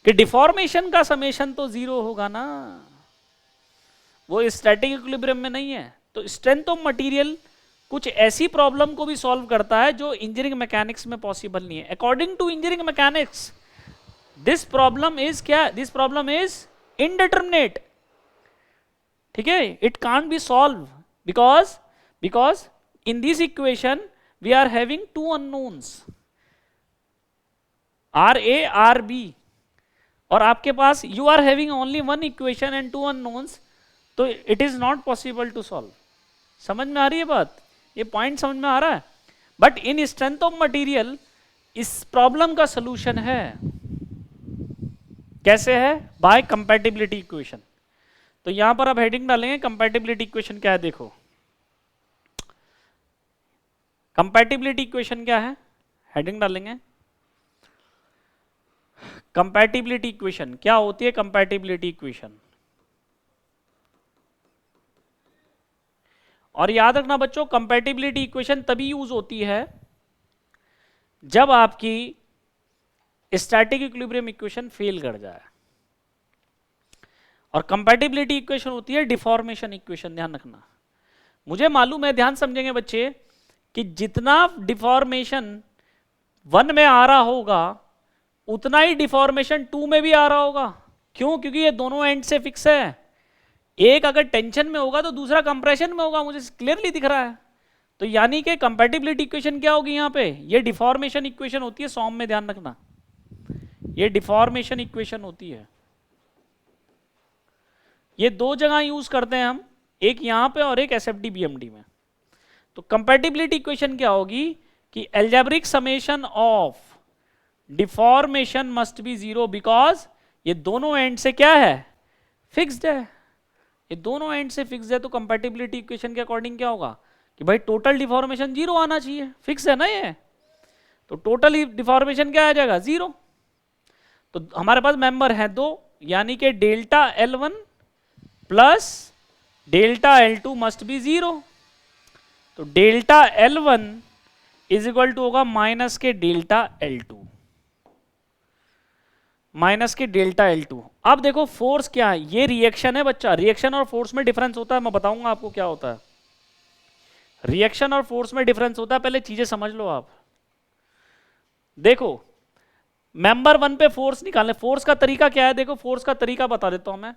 कि डिफॉर्मेशन का समेशन तो 0 होगा ना, वो स्टैटिक इक्विलिब्रियम में नहीं है। तो स्ट्रेंथ ऑफ मटेरियल कुछ ऐसी प्रॉब्लम को भी सॉल्व करता है जो इंजीनियरिंग मैकेनिक्स में पॉसिबल नहीं है। According to engineering mechanics this problem is क्या? This problem is indeterminate. ठीक है, it can't be solve because in this equation we are having two unknowns R A R B, और आपके पास you are having only one equation and two unknowns, तो it is not possible to solve. समझ में आ रही है बात? ये पॉइंट समझ में आ रहा है? But in strength of material इस प्रॉब्लम का सलूशन है। कैसे है? By compatibility equation. तो यहां पर आप हेडिंग डालेंगे कंपैटिबिलिटी इक्वेशन क्या है। देखो कंपैटिबिलिटी इक्वेशन क्या है, हेडिंग डालेंगे कंपैटिबिलिटी इक्वेशन। क्या होती है कंपैटिबिलिटी इक्वेशन? और याद रखना बच्चों, कंपैटिबिलिटी इक्वेशन तभी यूज होती है जब आपकी स्टैटिक इक्विलिब्रियम इक्वेशन फेल कर जाए। और कंपैटिबिलिटी इक्वेशन होती है डिफॉर्मेशन इक्वेशन, ध्यान रखना। मुझे मालूम है, ध्यान समझेंगे बच्चे, कि जितना डिफॉर्मेशन 1 में आ रहा होगा उतना ही डिफॉर्मेशन 2 में भी आ रहा होगा। क्यों? क्योंकि ये दोनों एंड से फिक्स है। एक अगर टेंशन में होगा तो दूसरा कंप्रेशन में होगा, मुझे क्लियरली दिख रहा है। तो यानी कि कंपैटिबिलिटी इक्वेशन क्या होगी यहाँ पे? ये डिफॉर्मेशन इक्वेशन होती है सॉम में, ध्यान रखना, ये डिफॉर्मेशन इक्वेशन होती है। ये दो जगह यूज करते हैं हम, एक यहां पे और एक एसएफडी बीएमडी में। तो कंपैटिबिलिटी इक्वेशन क्या होगी कि algebraic summation of deformation must be 0 because ये दोनों एंड से क्या है? फिक्स्ड है। ये दोनों एंड से फिक्स्ड है, तो कंपैटिबिलिटी इक्वेशन के अकॉर्डिंग क्या होगा कि भाई टोटल डिफॉर्मेशन 0 आना चाहिए, फिक्स है ना ये। तो टोटल डिफॉर्मेशन क्या आ जाएगा? 0। तो हमारे पास मेंबर है दो, यानी कि delta L1 plus delta L2 must be 0। तो delta L1 is equal to होगा minus K delta L2, minus K delta L2। अब देखो फोर्स क्या है, ये रिएक्शन है बच्चा। रिएक्शन और फोर्स में डिफरेंस होता है, मैं बताऊंगा आपको क्या होता है। रिएक्शन और फोर्स में डिफरेंस होता है, पहले चीजें समझ लो आप। देखो मेंबर 1 पे फोर्स निकालने, फोर्स का तरीका क्या है? देखो फोर्स का तरीका बता देता हूं मैं।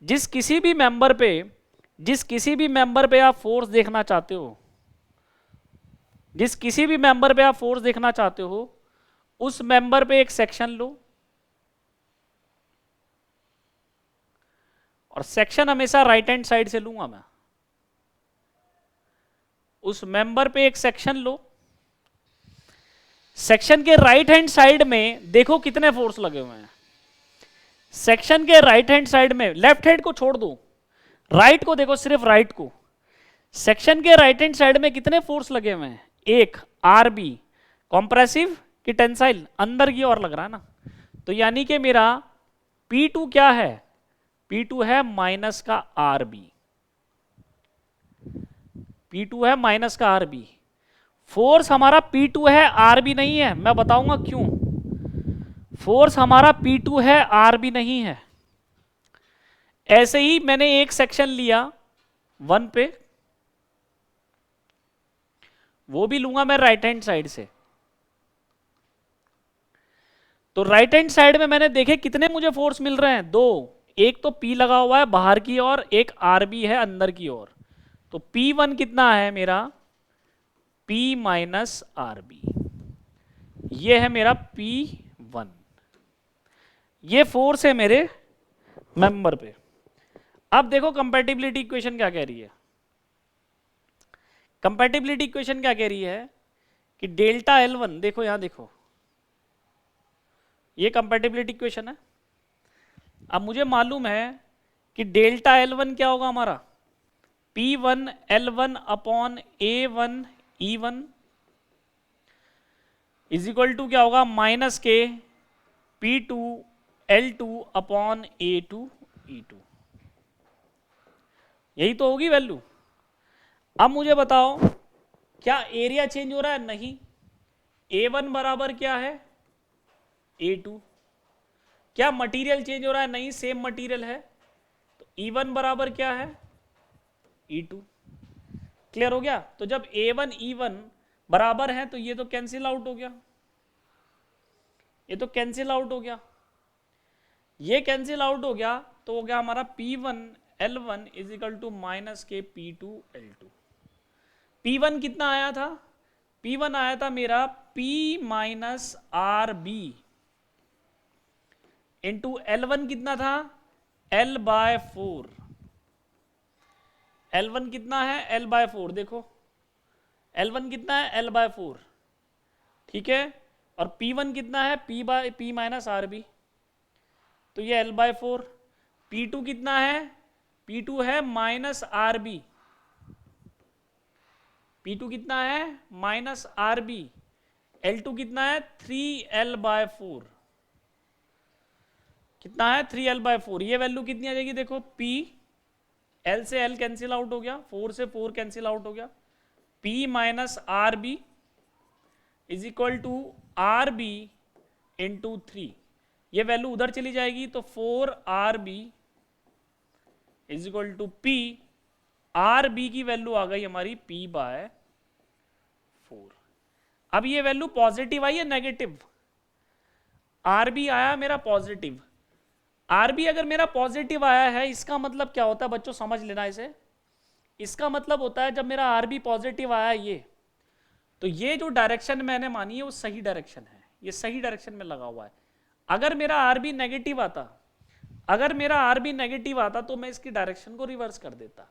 जिस किसी भी मेंबर पे आप फोर्स देखना चाहते हो, जिस किसी भी मेंबर पे आप फोर्स देखना चाहते हो, उस मेंबर पे एक सेक्शन लो, और सेक्शन हमेशा राइट हैंड साइड से लूंगा मैं। उस मेंबर पे एक सेक्शन लो, सेक्शन के राइट हैंड साइड में देखो कितने फोर्स लगे हुए हैं। सेक्शन के राइट हैंड साइड में, लेफ्ट हैंड को छोड़ दो, राइट को देखो, सिर्फ राइट को। सेक्शन के राइट हैंड साइड में कितने फोर्स लगे हुए हैं? एक आरबी, कॉम्प्रेसिव की टेंसाइल, अंदर की ओर लग रहा है ना। तो यानी कि मेरा P2 क्या है? P2 है माइनस का आरबी, P2 है माइनस का आरबी। फोर्स हमारा P2 है, आरबी नहीं है। मैं बताऊंगा क्यों। फोर्स हमारा P2 है, आरबी नहीं है। ऐसे ही मैंने एक सेक्शन लिया 1 पे, वो भी लूंगा मैं राइट हैंड साइड से। तो राइट हैंड साइड में मैंने देखे कितने मुझे फोर्स मिल रहे हैं? दो। एक तो P लगा हुआ है बाहर की ओर, एक आरबी है अंदर की ओर। तो P1 कितना है मेरा? P माइनस आरबी, ये है मेरा P1। ये फोर्स है मेरे मेंबर पे। अब देखो कंपैटिबिलिटी इक्वेशन क्या कह रही है। कंपैटिबिलिटी इक्वेशन क्या कह रही है कि डेल्टा L1, देखो यहां देखो, ये कंपैटिबिलिटी इक्वेशन है। अब मुझे मालूम है कि डेल्टा L1 क्या होगा हमारा? P1 L1 upon A1 E1 is equal to क्या होगा? माइनस के P2 L2 upon A2 E2। यही तो होगी वैल्यू। अब मुझे बताओ क्या एरिया चेंज हो रहा है? नहीं। A1 बराबर क्या है? A2। क्या मटेरियल चेंज हो रहा है? नहीं, सेम मटेरियल है। तो E1 बराबर क्या है? E2। क्लियर हो गया? तो जब A1 E1 बराबर है तो ये तो कैंसिल आउट हो गया, ये तो कैंसिल आउट हो गया, ये कैंसिल आउट हो गया। तो हो गया हमारा P1 L1 is equal to minus के P2 L2। P1 कितना आया था? P1 आया था मेरा P minus R B into L1 कितना था? L by 4। L1 कितना है? L by 4। देखो L1 कितना है? L by 4। ठीक है। और P1 कितना है? P माइनस आर बी, तो ये L बाय 4। P2 कितना है? P2 है माइनस आर बी। P2 कितना है? Minus R B. L2 कितना है? 3L bye 4। कितना है? 3L bye 4। ये वैल्यू कितनी आ जाएगी? देखो P, L से L कैंसिल आउट हो गया, 4 से 4 कैंसिल आउट हो गया। P minus R B is equal to R B into 3। ये वैल्यू उधर चली जाएगी तो 4 R B is equal to P R B की वैल्यू आ गई हमारी P बाय 4। अब ये वैल्यू पॉजिटिव आई है नेगेटिव? आर बी आया मेरा पॉजिटिव। आर बी अगर मेरा पॉजिटिव आया है, इसका मतलब क्या होता है बच्चों, समझ लेना इसे। इसका मतलब होता है जब मेरा आर बी पॉजिटिव आया ये, तो ये जो डायरेक्शन मैंने मानी है वो सही डायरेक्शन है, ये सही डायरेक्शन में लगा हुआ है। अगर मेरा आर बी नेगेटिव आता, अगर मेरा आर बी नेगेटिव आता तो मैं इसकी डायरेक्शन को रिवर्स कर देता।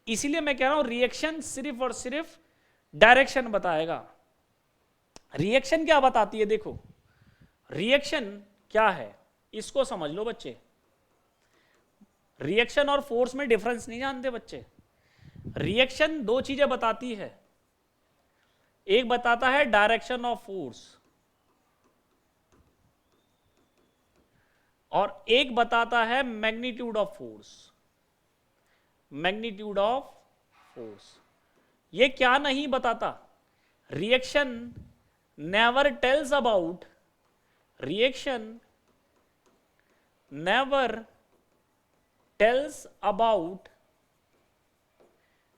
इसीलिए मैं कह रहा हूं रिएक्शन सिर्फ और सिर्फ डायरेक्शन बताएगा। रिएक्शन क्या बताती है? देखो रिएक्शन क्या है इसको समझ लो बच्चे। रिएक्शन और फोर्स में डिफरेंस नहीं जानते बच्चे। रिएक्शन दो चीजें बताती है, एक बताता है डायरेक्शन ऑफ फोर्स और एक बताता है magnitude of force. Magnitude of force ये क्या नहीं बताता? Reaction never tells about, reaction never tells about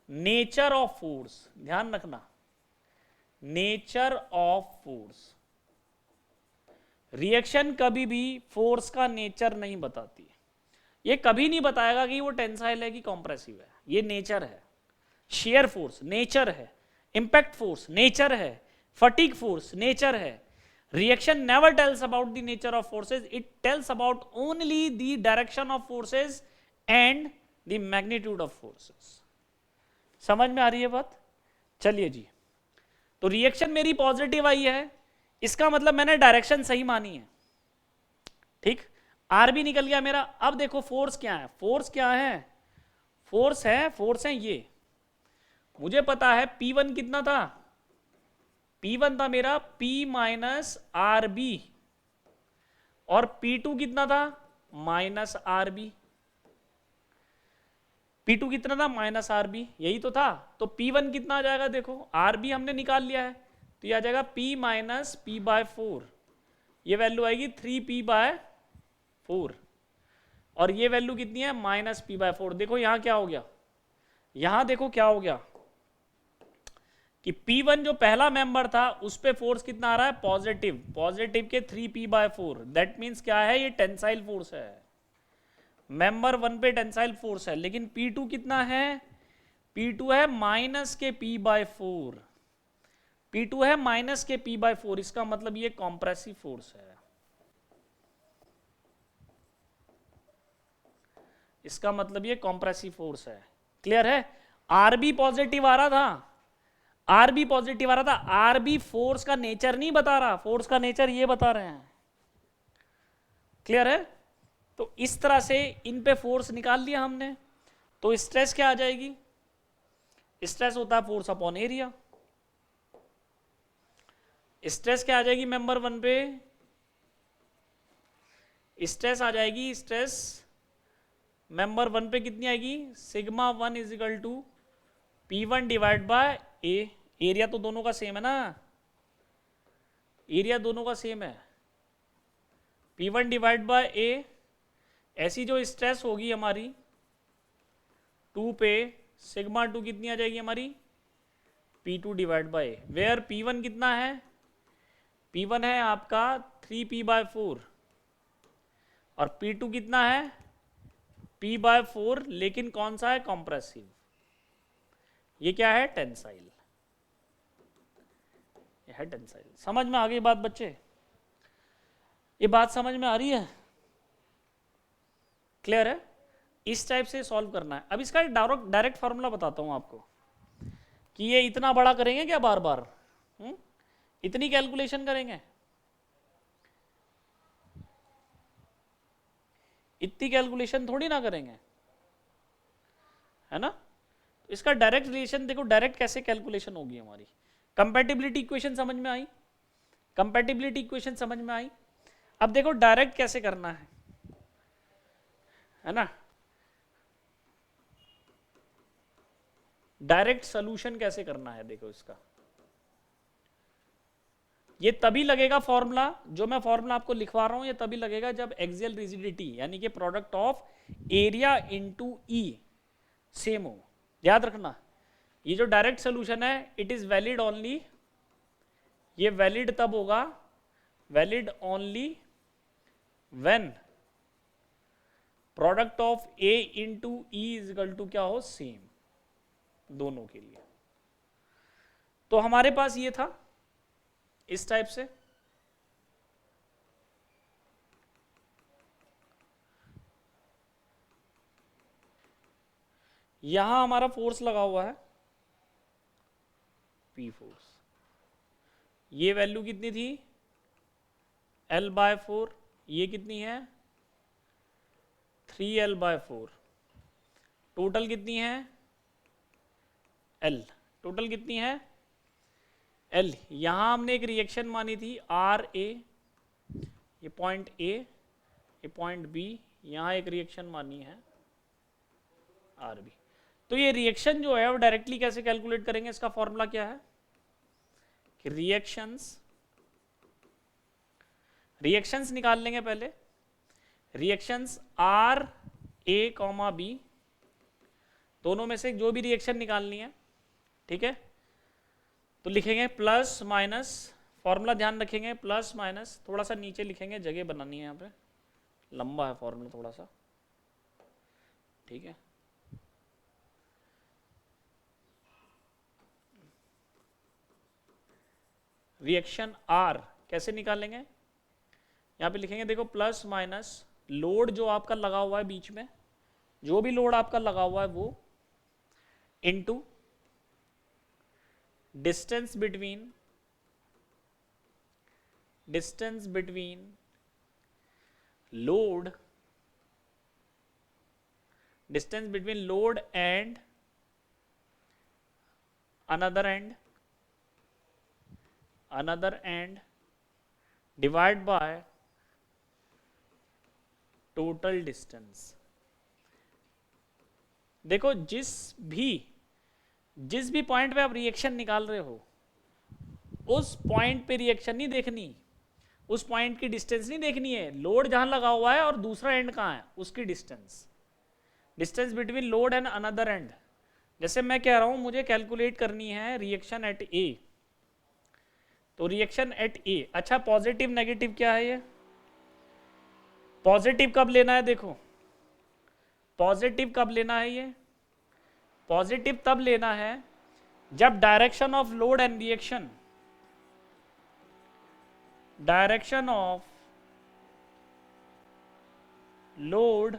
nature of force. ध्यान रखना, नेचर ऑफ फोर्स। रिएक्शन कभी भी फोर्स का नेचर नहीं बताती। ये कभी नहीं बताएगा कि वो टेंसाइल है कि कॉम्प्रेसिव है, ये नेचर है। शेयर फोर्स नेचर है, इंपैक्ट फोर्स नेचर है, फटीग फोर्स नेचर है। Reaction never tells about the nature of forces, it tells about only the direction of forces and the magnitude of forces. समझ में आ रही है बात? चलिए जी, तो रिएक्शन मेरी पॉजिटिव आई है, इसका मतलब मैंने डायरेक्शन सही मानी है। ठीक, आर भी निकल गया मेरा। अब देखो फोर्स क्या है, फोर्स क्या है? फोर्स है ये। मुझे पता है P1 कितना था? P1 था मेरा P माइनस आर बी, और P2 कितना था? Minus R B. P2 कितना था? माइनस आर बी, यही तो था। तो P1 कितना आ जाएगा? देखो आर बी हमने निकाल लिया है, तो ये आ जाएगा P माइनस पी बाय 4। ये वैल्यू आएगी 3P बाय 4, और ये वैल्यू कितनी है? Minus P by 4। देखो यहां क्या हो गया, यहां देखो क्या हो गया कि P1 जो पहला मेंबर था उस पे फोर्स कितना आ रहा है? पॉजिटिव। पॉजिटिव के 3P बाय 4, दैट मीन्स क्या है? ये टेंसाइल फोर्स है। मेंबर 1 पे टेंसाइल फोर्स है, लेकिन P2 कितना है? P2 है माइनस के P बाय 4। P2 है माइनस के P बाय 4, इसका मतलब ये कॉम्प्रेसिव फोर्स है। इसका मतलब ये कॉम्प्रेसिव फोर्स है। क्लियर है? आर बी पॉजिटिव आ रहा था, आर बी पॉजिटिव आ रहा था। आर बी फोर्स का नेचर नहीं बता रहा, फोर्स का नेचर ये बता रहे हैं। क्लियर है? तो इस तरह से इन पे फोर्स निकाल लिया हमने। तो स्ट्रेस क्या आ जाएगी? स्ट्रेस होता है फोर्स अपॉन एरिया। स्ट्रेस क्या आ जाएगी मेंबर 1 पे? स्ट्रेस आ जाएगी, स्ट्रेस मेंबर 1 पे कितनी आएगी? Sigma 1 is equal to P1 divide by A. Area तो दोनों का सेम है ना, एरिया दोनों का सेम है। P1 डिवाइड बाय ए। ऐसी जो स्ट्रेस होगी हमारी 2 पे, सिग्मा 2 कितनी आ जाएगी हमारी? P2 divide by A, where P1 कितना है? P1 है आपका 3P बाय 4, और P2 कितना है? P बाय 4, लेकिन कौन सा है? कॉम्प्रेसिव। ये क्या है? टेंसाइल। ये है टेंसाइल। समझ में आ गई बात बच्चे? ये बात समझ में आ रही है? क्लियर है? इस टाइप से सॉल्व करना है। अब इसका एक डायरेक्ट फार्मूला बताता हूं आपको कि ये इतना बड़ा करेंगे क्या बार बार? इतनी कैलकुलेशन करेंगे? इतनी कैलकुलेशन थोड़ी ना करेंगे, है ना? इसका डायरेक्ट रिलेशन देखो, डायरेक्ट कैसे कैलकुलेशन होगी हमारी। कंपैटिबिलिटी इक्वेशन समझ में आई? कंपैटिबिलिटी इक्वेशन समझ में आई? अब देखो डायरेक्ट कैसे करना है ना? डायरेक्ट सोल्यूशन कैसे करना है देखो इसका। ये तभी लगेगा फॉर्मूला, जो मैं फॉर्मूला आपको लिखवा रहा हूं, ये तभी लगेगा जब एक्सियल रिजिडिटी यानी कि product of area into E same हो। याद रखना, ये जो डायरेक्ट सोल्यूशन है इट इज वैलिड ओनली, ये वैलिड तब होगा, valid only when product of A into E is equal to क्या हो, सेम, दोनों के लिए। तो हमारे पास ये था इस टाइप से। यहां हमारा फोर्स लगा हुआ है पी फोर्स, ये वैल्यू कितनी थी L/4, ये कितनी है 3L/4, टोटल कितनी है L, टोटल कितनी है L। यहां हमने एक रिएक्शन मानी थी RA, ये पॉइंट A, ये पॉइंट B, यहां एक रिएक्शन मानी है RB। तो ये रिएक्शन जो है वो डायरेक्टली कैसे कैलकुलेट करेंगे, इसका फॉर्मूला क्या है कि रिएक्शंस निकाल लेंगे पहले, reactions R A comma B, दोनों में से जो भी रिएक्शन निकालनी है, ठीक है, तो लिखेंगे प्लस माइनस, फॉर्मूला ध्यान रखेंगे, प्लस माइनस, थोड़ा सा नीचे लिखेंगे, जगह बनानी है यहाँ पे, लंबा है फॉर्मूला थोड़ा सा, ठीक है। रिएक्शन आर कैसे निकालेंगे, यहाँ पे लिखेंगे देखो प्लस माइनस लोड जो आपका लगा हुआ है बीच में, जो भी लोड आपका लगा हुआ है वो, into distance between load, distance between load and another end divide by total distance। देखो जिस भी पॉइंट पे आप रिएक्शन निकाल रहे हो, उस पॉइंट पे रिएक्शन नहीं देखनी, उस पॉइंट की डिस्टेंस नहीं देखनी है, लोड जहां लगा हुआ है और दूसरा एंड कहां है उसकी distance between load and another and. जैसे मैं कह रहा हूं मुझे कैलकुलेट करनी है रिएक्शन एट ए, तो रिएक्शन एट ए, अच्छा पॉजिटिव नेगेटिव क्या है, ये पॉजिटिव कब लेना है, देखो पॉजिटिव कब लेना है, ये पॉजिटिव तब लेना है जब direction of load and reaction, direction of load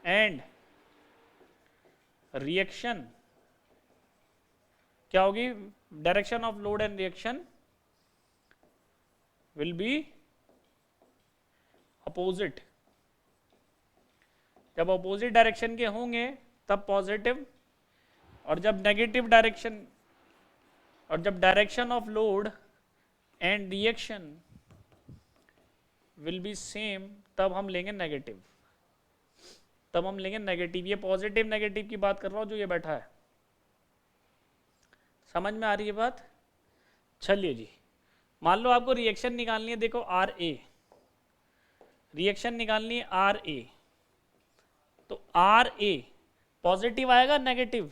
and reaction क्या होगी, direction of load and reaction will be opposite. जब अपोजिट डायरेक्शन के होंगे तब पॉजिटिव, और जब नेगेटिव डायरेक्शन, और जब direction of load and reaction will be same तब हम लेंगे नेगेटिव, तब हम लेंगे नेगेटिव। ये पॉजिटिव नेगेटिव की बात कर रहा हूं जो ये बैठा है, समझ में आ रही है बात। चलिए जी, मान लो आपको रिएक्शन निकालनी है, देखो आर ए, रिएक्शन निकालनी है आर ए, तो आर ए पॉजिटिव आएगा नेगेटिव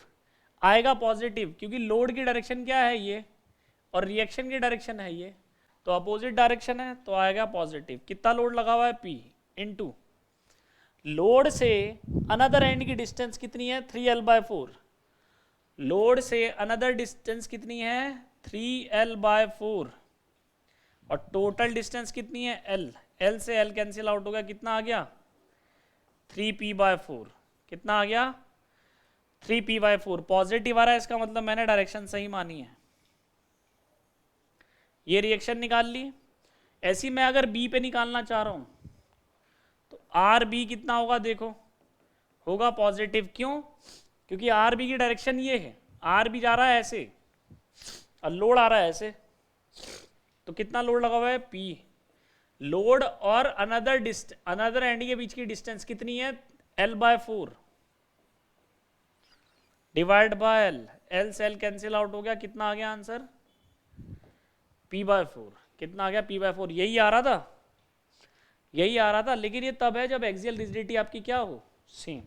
आएगा, पॉजिटिव, क्योंकि लोड की डायरेक्शन क्या है ये और रिएक्शन की डायरेक्शन है ये, तो अपोजिट डायरेक्शन है तो आएगा पॉजिटिव। कितना लोड लगा हुआ है P, इनटू लोड से अनदर एंड की डिस्टेंस कितनी है 3L/4, लोड से अनदर डिस्टेंस कितनी है 3L/4, और टोटल डिस्टेंस कितनी है L से L कैंसिल आउट हो गया, कितना आ गया 3P/4, कितना आ गया 3P/4, पॉजिटिव आ रहा है, इसका मतलब मैंने डायरेक्शन सही मानी है। ये रिएक्शन निकाल ली। ऐसी मैं अगर बी पे निकालना चाह रहा हूं तो आर बी कितना होगा, देखो होगा पॉजिटिव, क्यों, क्योंकि आर बी की डायरेक्शन ये है, आर बी जा रहा है ऐसे और लोड आ रहा है ऐसे, तो कितना लोड लगा हुआ है पी, लोड और अनदर एंड के बीच की डिस्टेंस कितनी है L/4 डिवाइड बाय L से L कैंसिल आउट हो गया, कितना आ गया आंसर P/4, कितना आ गया P/4, यही आ रहा था, यही आ रहा था, लेकिन ये तब है जब एक्सियल रिजिडिटी आपकी क्या हो सेम।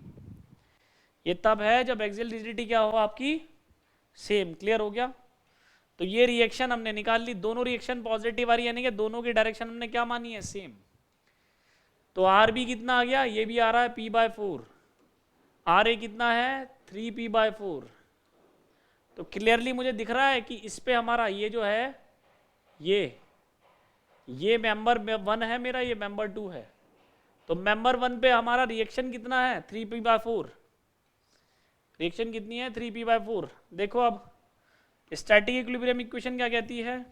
ये तब है जब एक्सियल रिजिडिटी क्या हो आपकी सेम। क्लियर हो गया? तो ये रिएक्शन हमने निकाल ली, दोनों रिएक्शन पॉजिटिव आ रही है, यानी कि दोनों की डायरेक्शन हमने क्या मानी है, सेम। तो आर बी कितना आ गया, ये भी आ रहा है पी बाय 4, आर ए कितना है 3p/4। तो क्लियरली मुझे दिख रहा है कि इस पे हमारा ये जो है ये मेंबर 1 है मेरा, ये मेंबर 2 है। तो मेंबर 1 पे हमारा रिएक्शन कितना है 3p/4, रिएक्शन कितनी है 3p/4। देखो अब स्टैटिक इक्विलिब्रियम इक्वेशन क्या कहती है,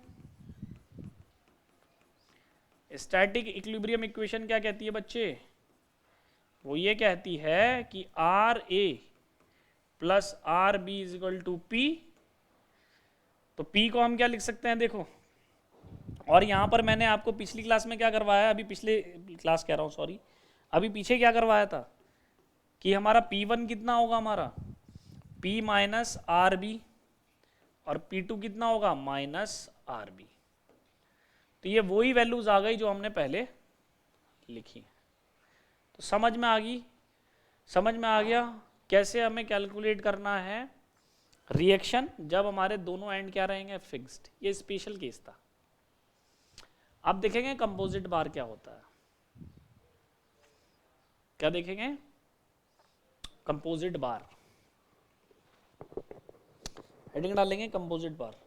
स्टैटिक इक्विलिब्रियम इक्वेशन क्या कहती है बच्चे, वो ये कहती है कि R A plus R B is equal to P. तो पी को हम क्या लिख सकते हैं, देखो, और यहां पर मैंने आपको पिछली क्लास में क्या करवाया, अभी पिछले क्लास कह रहा हूं सॉरी, अभी पीछे क्या करवाया था कि हमारा P1 कितना होगा, हमारा P माइनस आर बी, और P2 कितना होगा माइनस आर बी। तो ये वही वैल्यूज आ गई जो हमने पहले लिखी। तो समझ में आ गई, समझ में आ गया कैसे हमें कैलकुलेट करना है रिएक्शन जब हमारे दोनों एंड क्या रहेंगे फिक्स्ड। ये स्पेशल केस था। अब देखेंगे कंपोजिट बार क्या होता है, क्या देखेंगे कंपोजिट बार, हेडिंग डालेंगे कंपोजिट बार।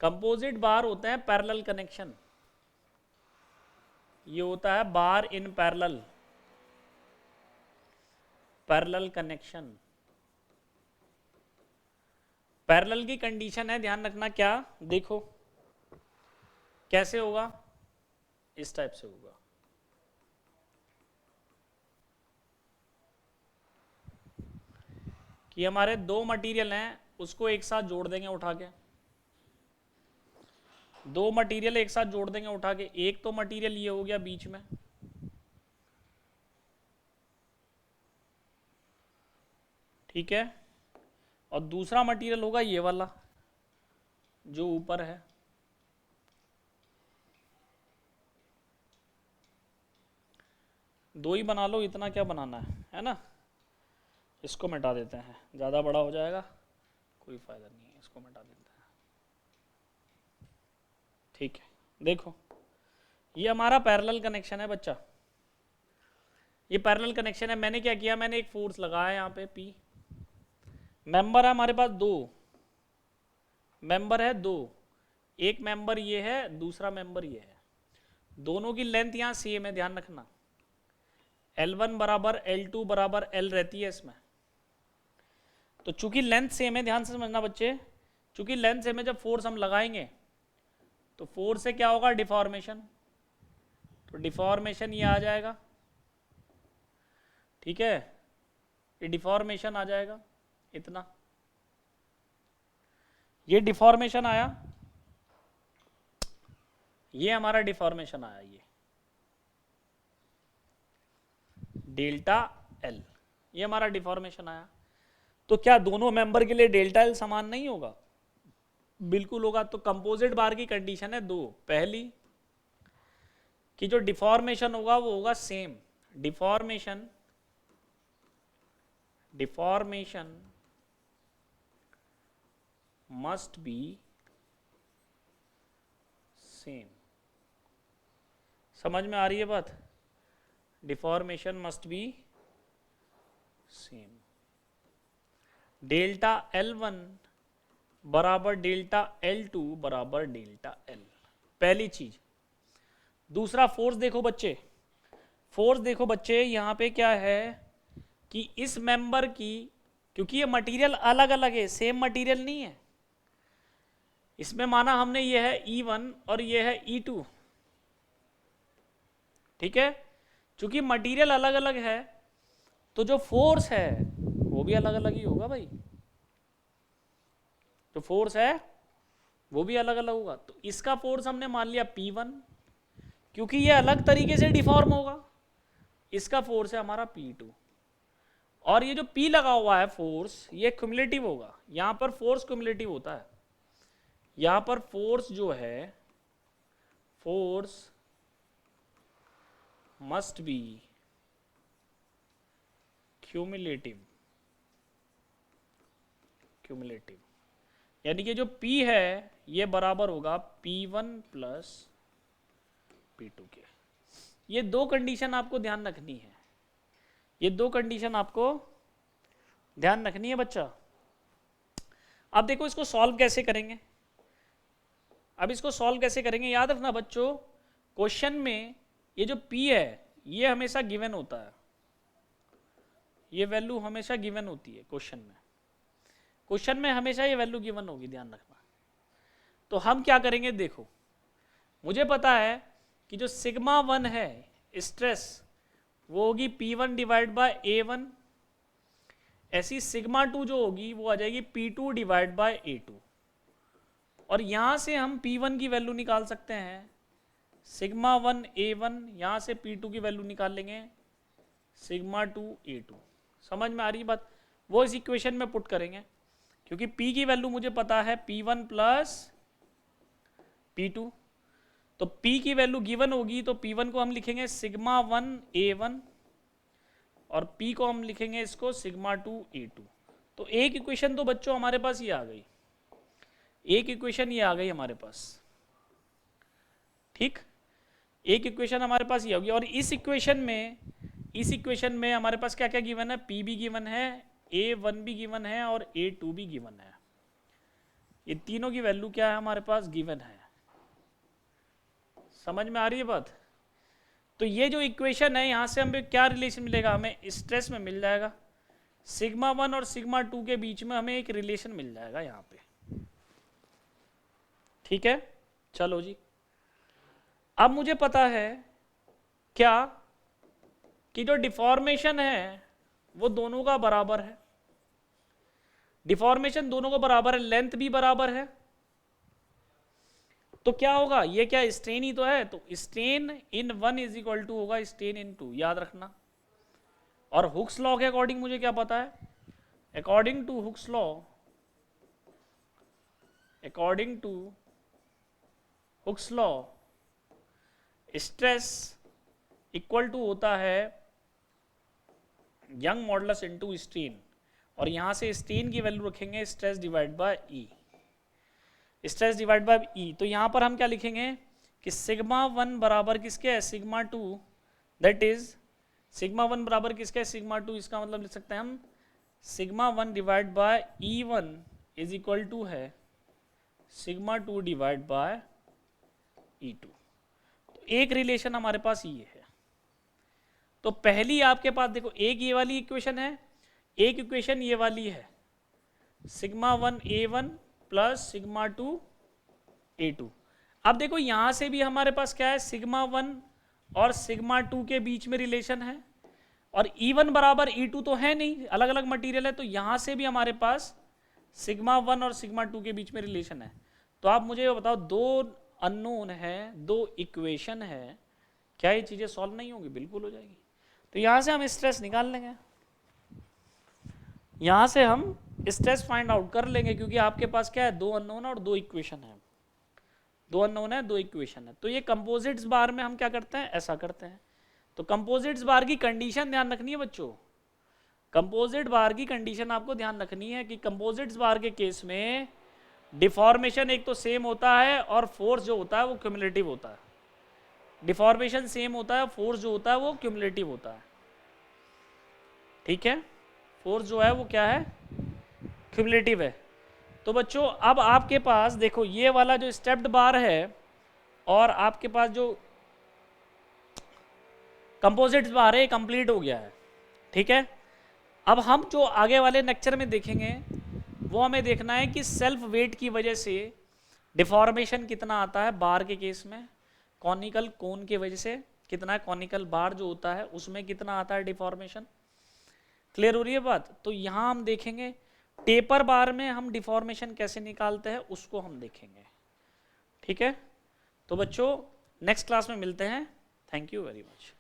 कंपोजिट बार होते हैं पैरेलल कनेक्शन, ये होता है bar in parallel, parallel connection. Parallel की कंडीशन है, ध्यान रखना क्या, देखो कैसे होगा, इस टाइप से होगा। कि हमारे दो मटेरियल हैं, उसको एक साथ जोड़ देंगे उठा के, दो मटेरियल एक साथ जोड़ देंगे उठा के। एक तो मटेरियल ये हो गया बीच में, ठीक है, और दूसरा मटेरियल होगा ये वाला जो ऊपर है। दो ही बना लो, इतना क्या बनाना है ना। इसको मिटा देते हैं, ज़्यादा बड़ा हो जाएगा, कोई फायदा नहीं है, इसको मिटा देते हैं। ठीक है, देखो ये हमारा पैरेलल कनेक्शन है बच्चा, ये पैरेलल कनेक्शन है। मैंने क्या किया, मैंने एक फोर्स लगाया यहाँ पे P, मेंबर है हमारे पास दो, मेंबर है दो, एक मेंबर ये है, दूसरा मेंबर ये है, दोनों की लेंथ यहाँ सेम है, ध्यान रखना L1 बराबर L2 बराबर L रहती है इसमें। तो चूंकि लेंथ सेम है, ध्यान से समझना बच्चे, चूंकि लेंथ सेम है, जब फोर्स हम लगाएंगे तो फोर्स से क्या होगा डिफॉर्मेशन, तो डिफॉर्मेशन ये आ जाएगा, ठीक है, ये डिफॉर्मेशन आ जाएगा इतना, ये डिफॉर्मेशन आया, ये हमारा डिफॉर्मेशन आया, ये डेल्टा एल, ये हमारा डिफॉर्मेशन आया। तो क्या दोनों मेंबर के लिए डेल्टा एल समान नहीं होगा, बिल्कुल होगा। तो कंपोजिट बार की कंडीशन है दो, पहली कि जो डिफॉर्मेशन होगा वो होगा same, deformation must be same. समझ में आ रही है बात, deformation must be same. Delta L1 बराबर डेल्टा L2 बराबर डेल्टा L, पहली चीज। दूसरा फोर्स देखो बच्चे, फोर्स देखो बच्चे, यहाँ पे क्या है कि इस मेंबर की, क्योंकि ये मटेरियल अलग अलग है, सेम मटेरियल नहीं है, इसमें माना हमने ये है E1 और ये है E2, ठीक है, चूंकि मटेरियल अलग अलग है तो जो फोर्स है वो भी अलग अलग ही होगा भाई, जो फोर्स है वो भी अलग अलग होगा। तो इसका फोर्स हमने मान लिया P1 क्योंकि ये अलग तरीके से डिफॉर्म होगा, इसका फोर्स है हमारा P2, और ये जो P लगा हुआ है फोर्स, ये क्युमुलेटिव होगा। यहां पर फोर्स क्युमुलेटिव होता है, यहां पर फोर्स जो है, force must be cumulative, cumulative, यानी कि जो P है ये बराबर होगा P1 प्लस P2 के। ये दो कंडीशन आपको ध्यान रखनी है, ये दो कंडीशन आपको ध्यान रखनी है बच्चा। अब देखो इसको सॉल्व कैसे करेंगे, अब इसको सॉल्व कैसे करेंगे, याद रखना बच्चों, क्वेश्चन में ये जो P है ये हमेशा गिवन होता है, ये वैल्यू हमेशा गिवन होती है क्वेश्चन में, क्वेश्चन में हमेशा ये वैल्यू गिवन होगी, ध्यान रखना। तो हम क्या करेंगे, देखो मुझे पता है कि जो सिग्मा 1 है स्ट्रेस वो होगी P1 डिवाइड बाय A1, ऐसी सिग्मा 2 जो होगी वो आ जाएगी P2 डिवाइड बाय A2, और यहां से हम P1 की वैल्यू निकाल सकते हैं सिग्मा 1 A1, यहां से P2 की वैल्यू निकाल लेंगे सिग्मा 2 A2। समझ में आ रही बात, वो इस इक्वेशन में पुट करेंगे, क्योंकि P की वैल्यू मुझे पता है P1 प्लस P2, तो P की वैल्यू गिवन होगी, तो P1 को हम लिखेंगे सिग्मा 1 A1 और P को हम लिखेंगे इसको सिग्मा 2 A2। तो एक इक्वेशन तो बच्चों हमारे पास ये आ गई, एक इक्वेशन ये आ गई हमारे पास, ठीक, एक इक्वेशन हमारे पास ये होगी। और इस इक्वेशन में हमारे पास क्या क्या गिवन है, P भी गिवन है, A1 भी गिवन है और A2 भी गिवन है, ये तीनों की वैल्यू क्या है हमारे पास गिवन है। समझ में आ रही है बात। तो ये जो इक्वेशन है यहां से हमें क्या रिलेशन मिलेगा, हमें स्ट्रेस में मिल जाएगा, सिग्मा 1 और सिग्मा 2 के बीच में हमें एक रिलेशन मिल जाएगा यहां पे, ठीक है। चलो जी, अब मुझे पता है क्या कि जो डिफॉर्मेशन है वो दोनों का बराबर है, डिफॉर्मेशन दोनों का बराबर है, लेंथ भी बराबर है, तो क्या होगा, ये क्या स्ट्रेन ही तो है, तो strain in 1 is equal to होगा स्ट्रेन इन 2, याद रखना। और हुक्स लॉ के अकॉर्डिंग मुझे क्या पता है, according to Hooke's law, according to Hooke's law stress equal to होता है यंग मॉडुलस इनटू स्ट्रेन, और यहां से स्ट्रेन की वैल्यू रखेंगे stress divide by E, stress divide by E. तो यहां पर हम क्या लिखेंगे कि सिग्मा 1 बराबर किसके है, सिग्मा 2, दैट इज सिग्मा 1 बराबर किसके है, सिग्मा 2, इसका मतलब लिख सकते हैं हम sigma 1 divide by E1 is equal to है सिग्मा 2 डिवाइड बाय E2। तो एक रिलेशन हमारे पास ये है। तो पहली आपके पास देखो एक ये वाली इक्वेशन है, एक इक्वेशन ये वाली है, sigma 1 A1 plus sigma 2 A2। अब देखो यहां से भी हमारे पास क्या है, सिग्मा 1 और सिग्मा 2 के बीच में रिलेशन है, और E1 बराबर E2 तो है नहीं, अलग अलग मटेरियल है, तो यहां से भी हमारे पास सिग्मा 1 और सिग्मा 2 के बीच में रिलेशन है। तो आप मुझे बताओ, दो अननोन है, दो इक्वेशन है, क्या ये चीजें सॉल्व नहीं होंगी, बिल्कुल हो जाएगी। तो यहां से हम स्ट्रेस निकाल लेंगे, यहां से हम स्ट्रेस फाइंड आउट कर लेंगे, क्योंकि आपके पास क्या है, दो अननोन और दो इक्वेशन है, दो अननोन है दो इक्वेशन है। तो ये कंपोजिट्स बार में हम क्या करते हैं, ऐसा करते हैं। तो कंपोजिट्स बार की कंडीशन ध्यान रखनी है बच्चों, कंपोजिट बार की कंडीशन आपको ध्यान रखनी है कि कंपोजिट्स बार के केस में डिफॉर्मेशन एक तो सेम होता है और फोर्स जो होता है वो क्यूमुलेटिव होता है, डिफॉर्मेशन सेम होता है, फोर्स जो होता है वो क्यूमुलेटिव होता है, ठीक है, फोर्स जो है वो क्या है, क्यूमुलेटिव है। तो बच्चों अब आपके पास देखो ये वाला जो स्टेप्ड बार है और आपके पास जो कंपोजिट्स बार है कंप्लीट हो गया है, ठीक है। अब हम जो आगे वाले लेक्चर में देखेंगे वो हमें देखना है कि सेल्फ वेट की वजह से डिफॉर्मेशन कितना आता है बार के केस में, कॉनिकल कोन की वजह से कितना, कॉनिकल बार जो होता है उसमें कितना आता है डिफॉर्मेशन। क्लियर हो रही है बात। तो यहाँ हम देखेंगे टेपर बार में हम डिफॉर्मेशन कैसे निकालते हैं उसको हम देखेंगे, ठीक है। तो बच्चों नेक्स्ट क्लास में मिलते हैं, थैंक यू वेरी मच।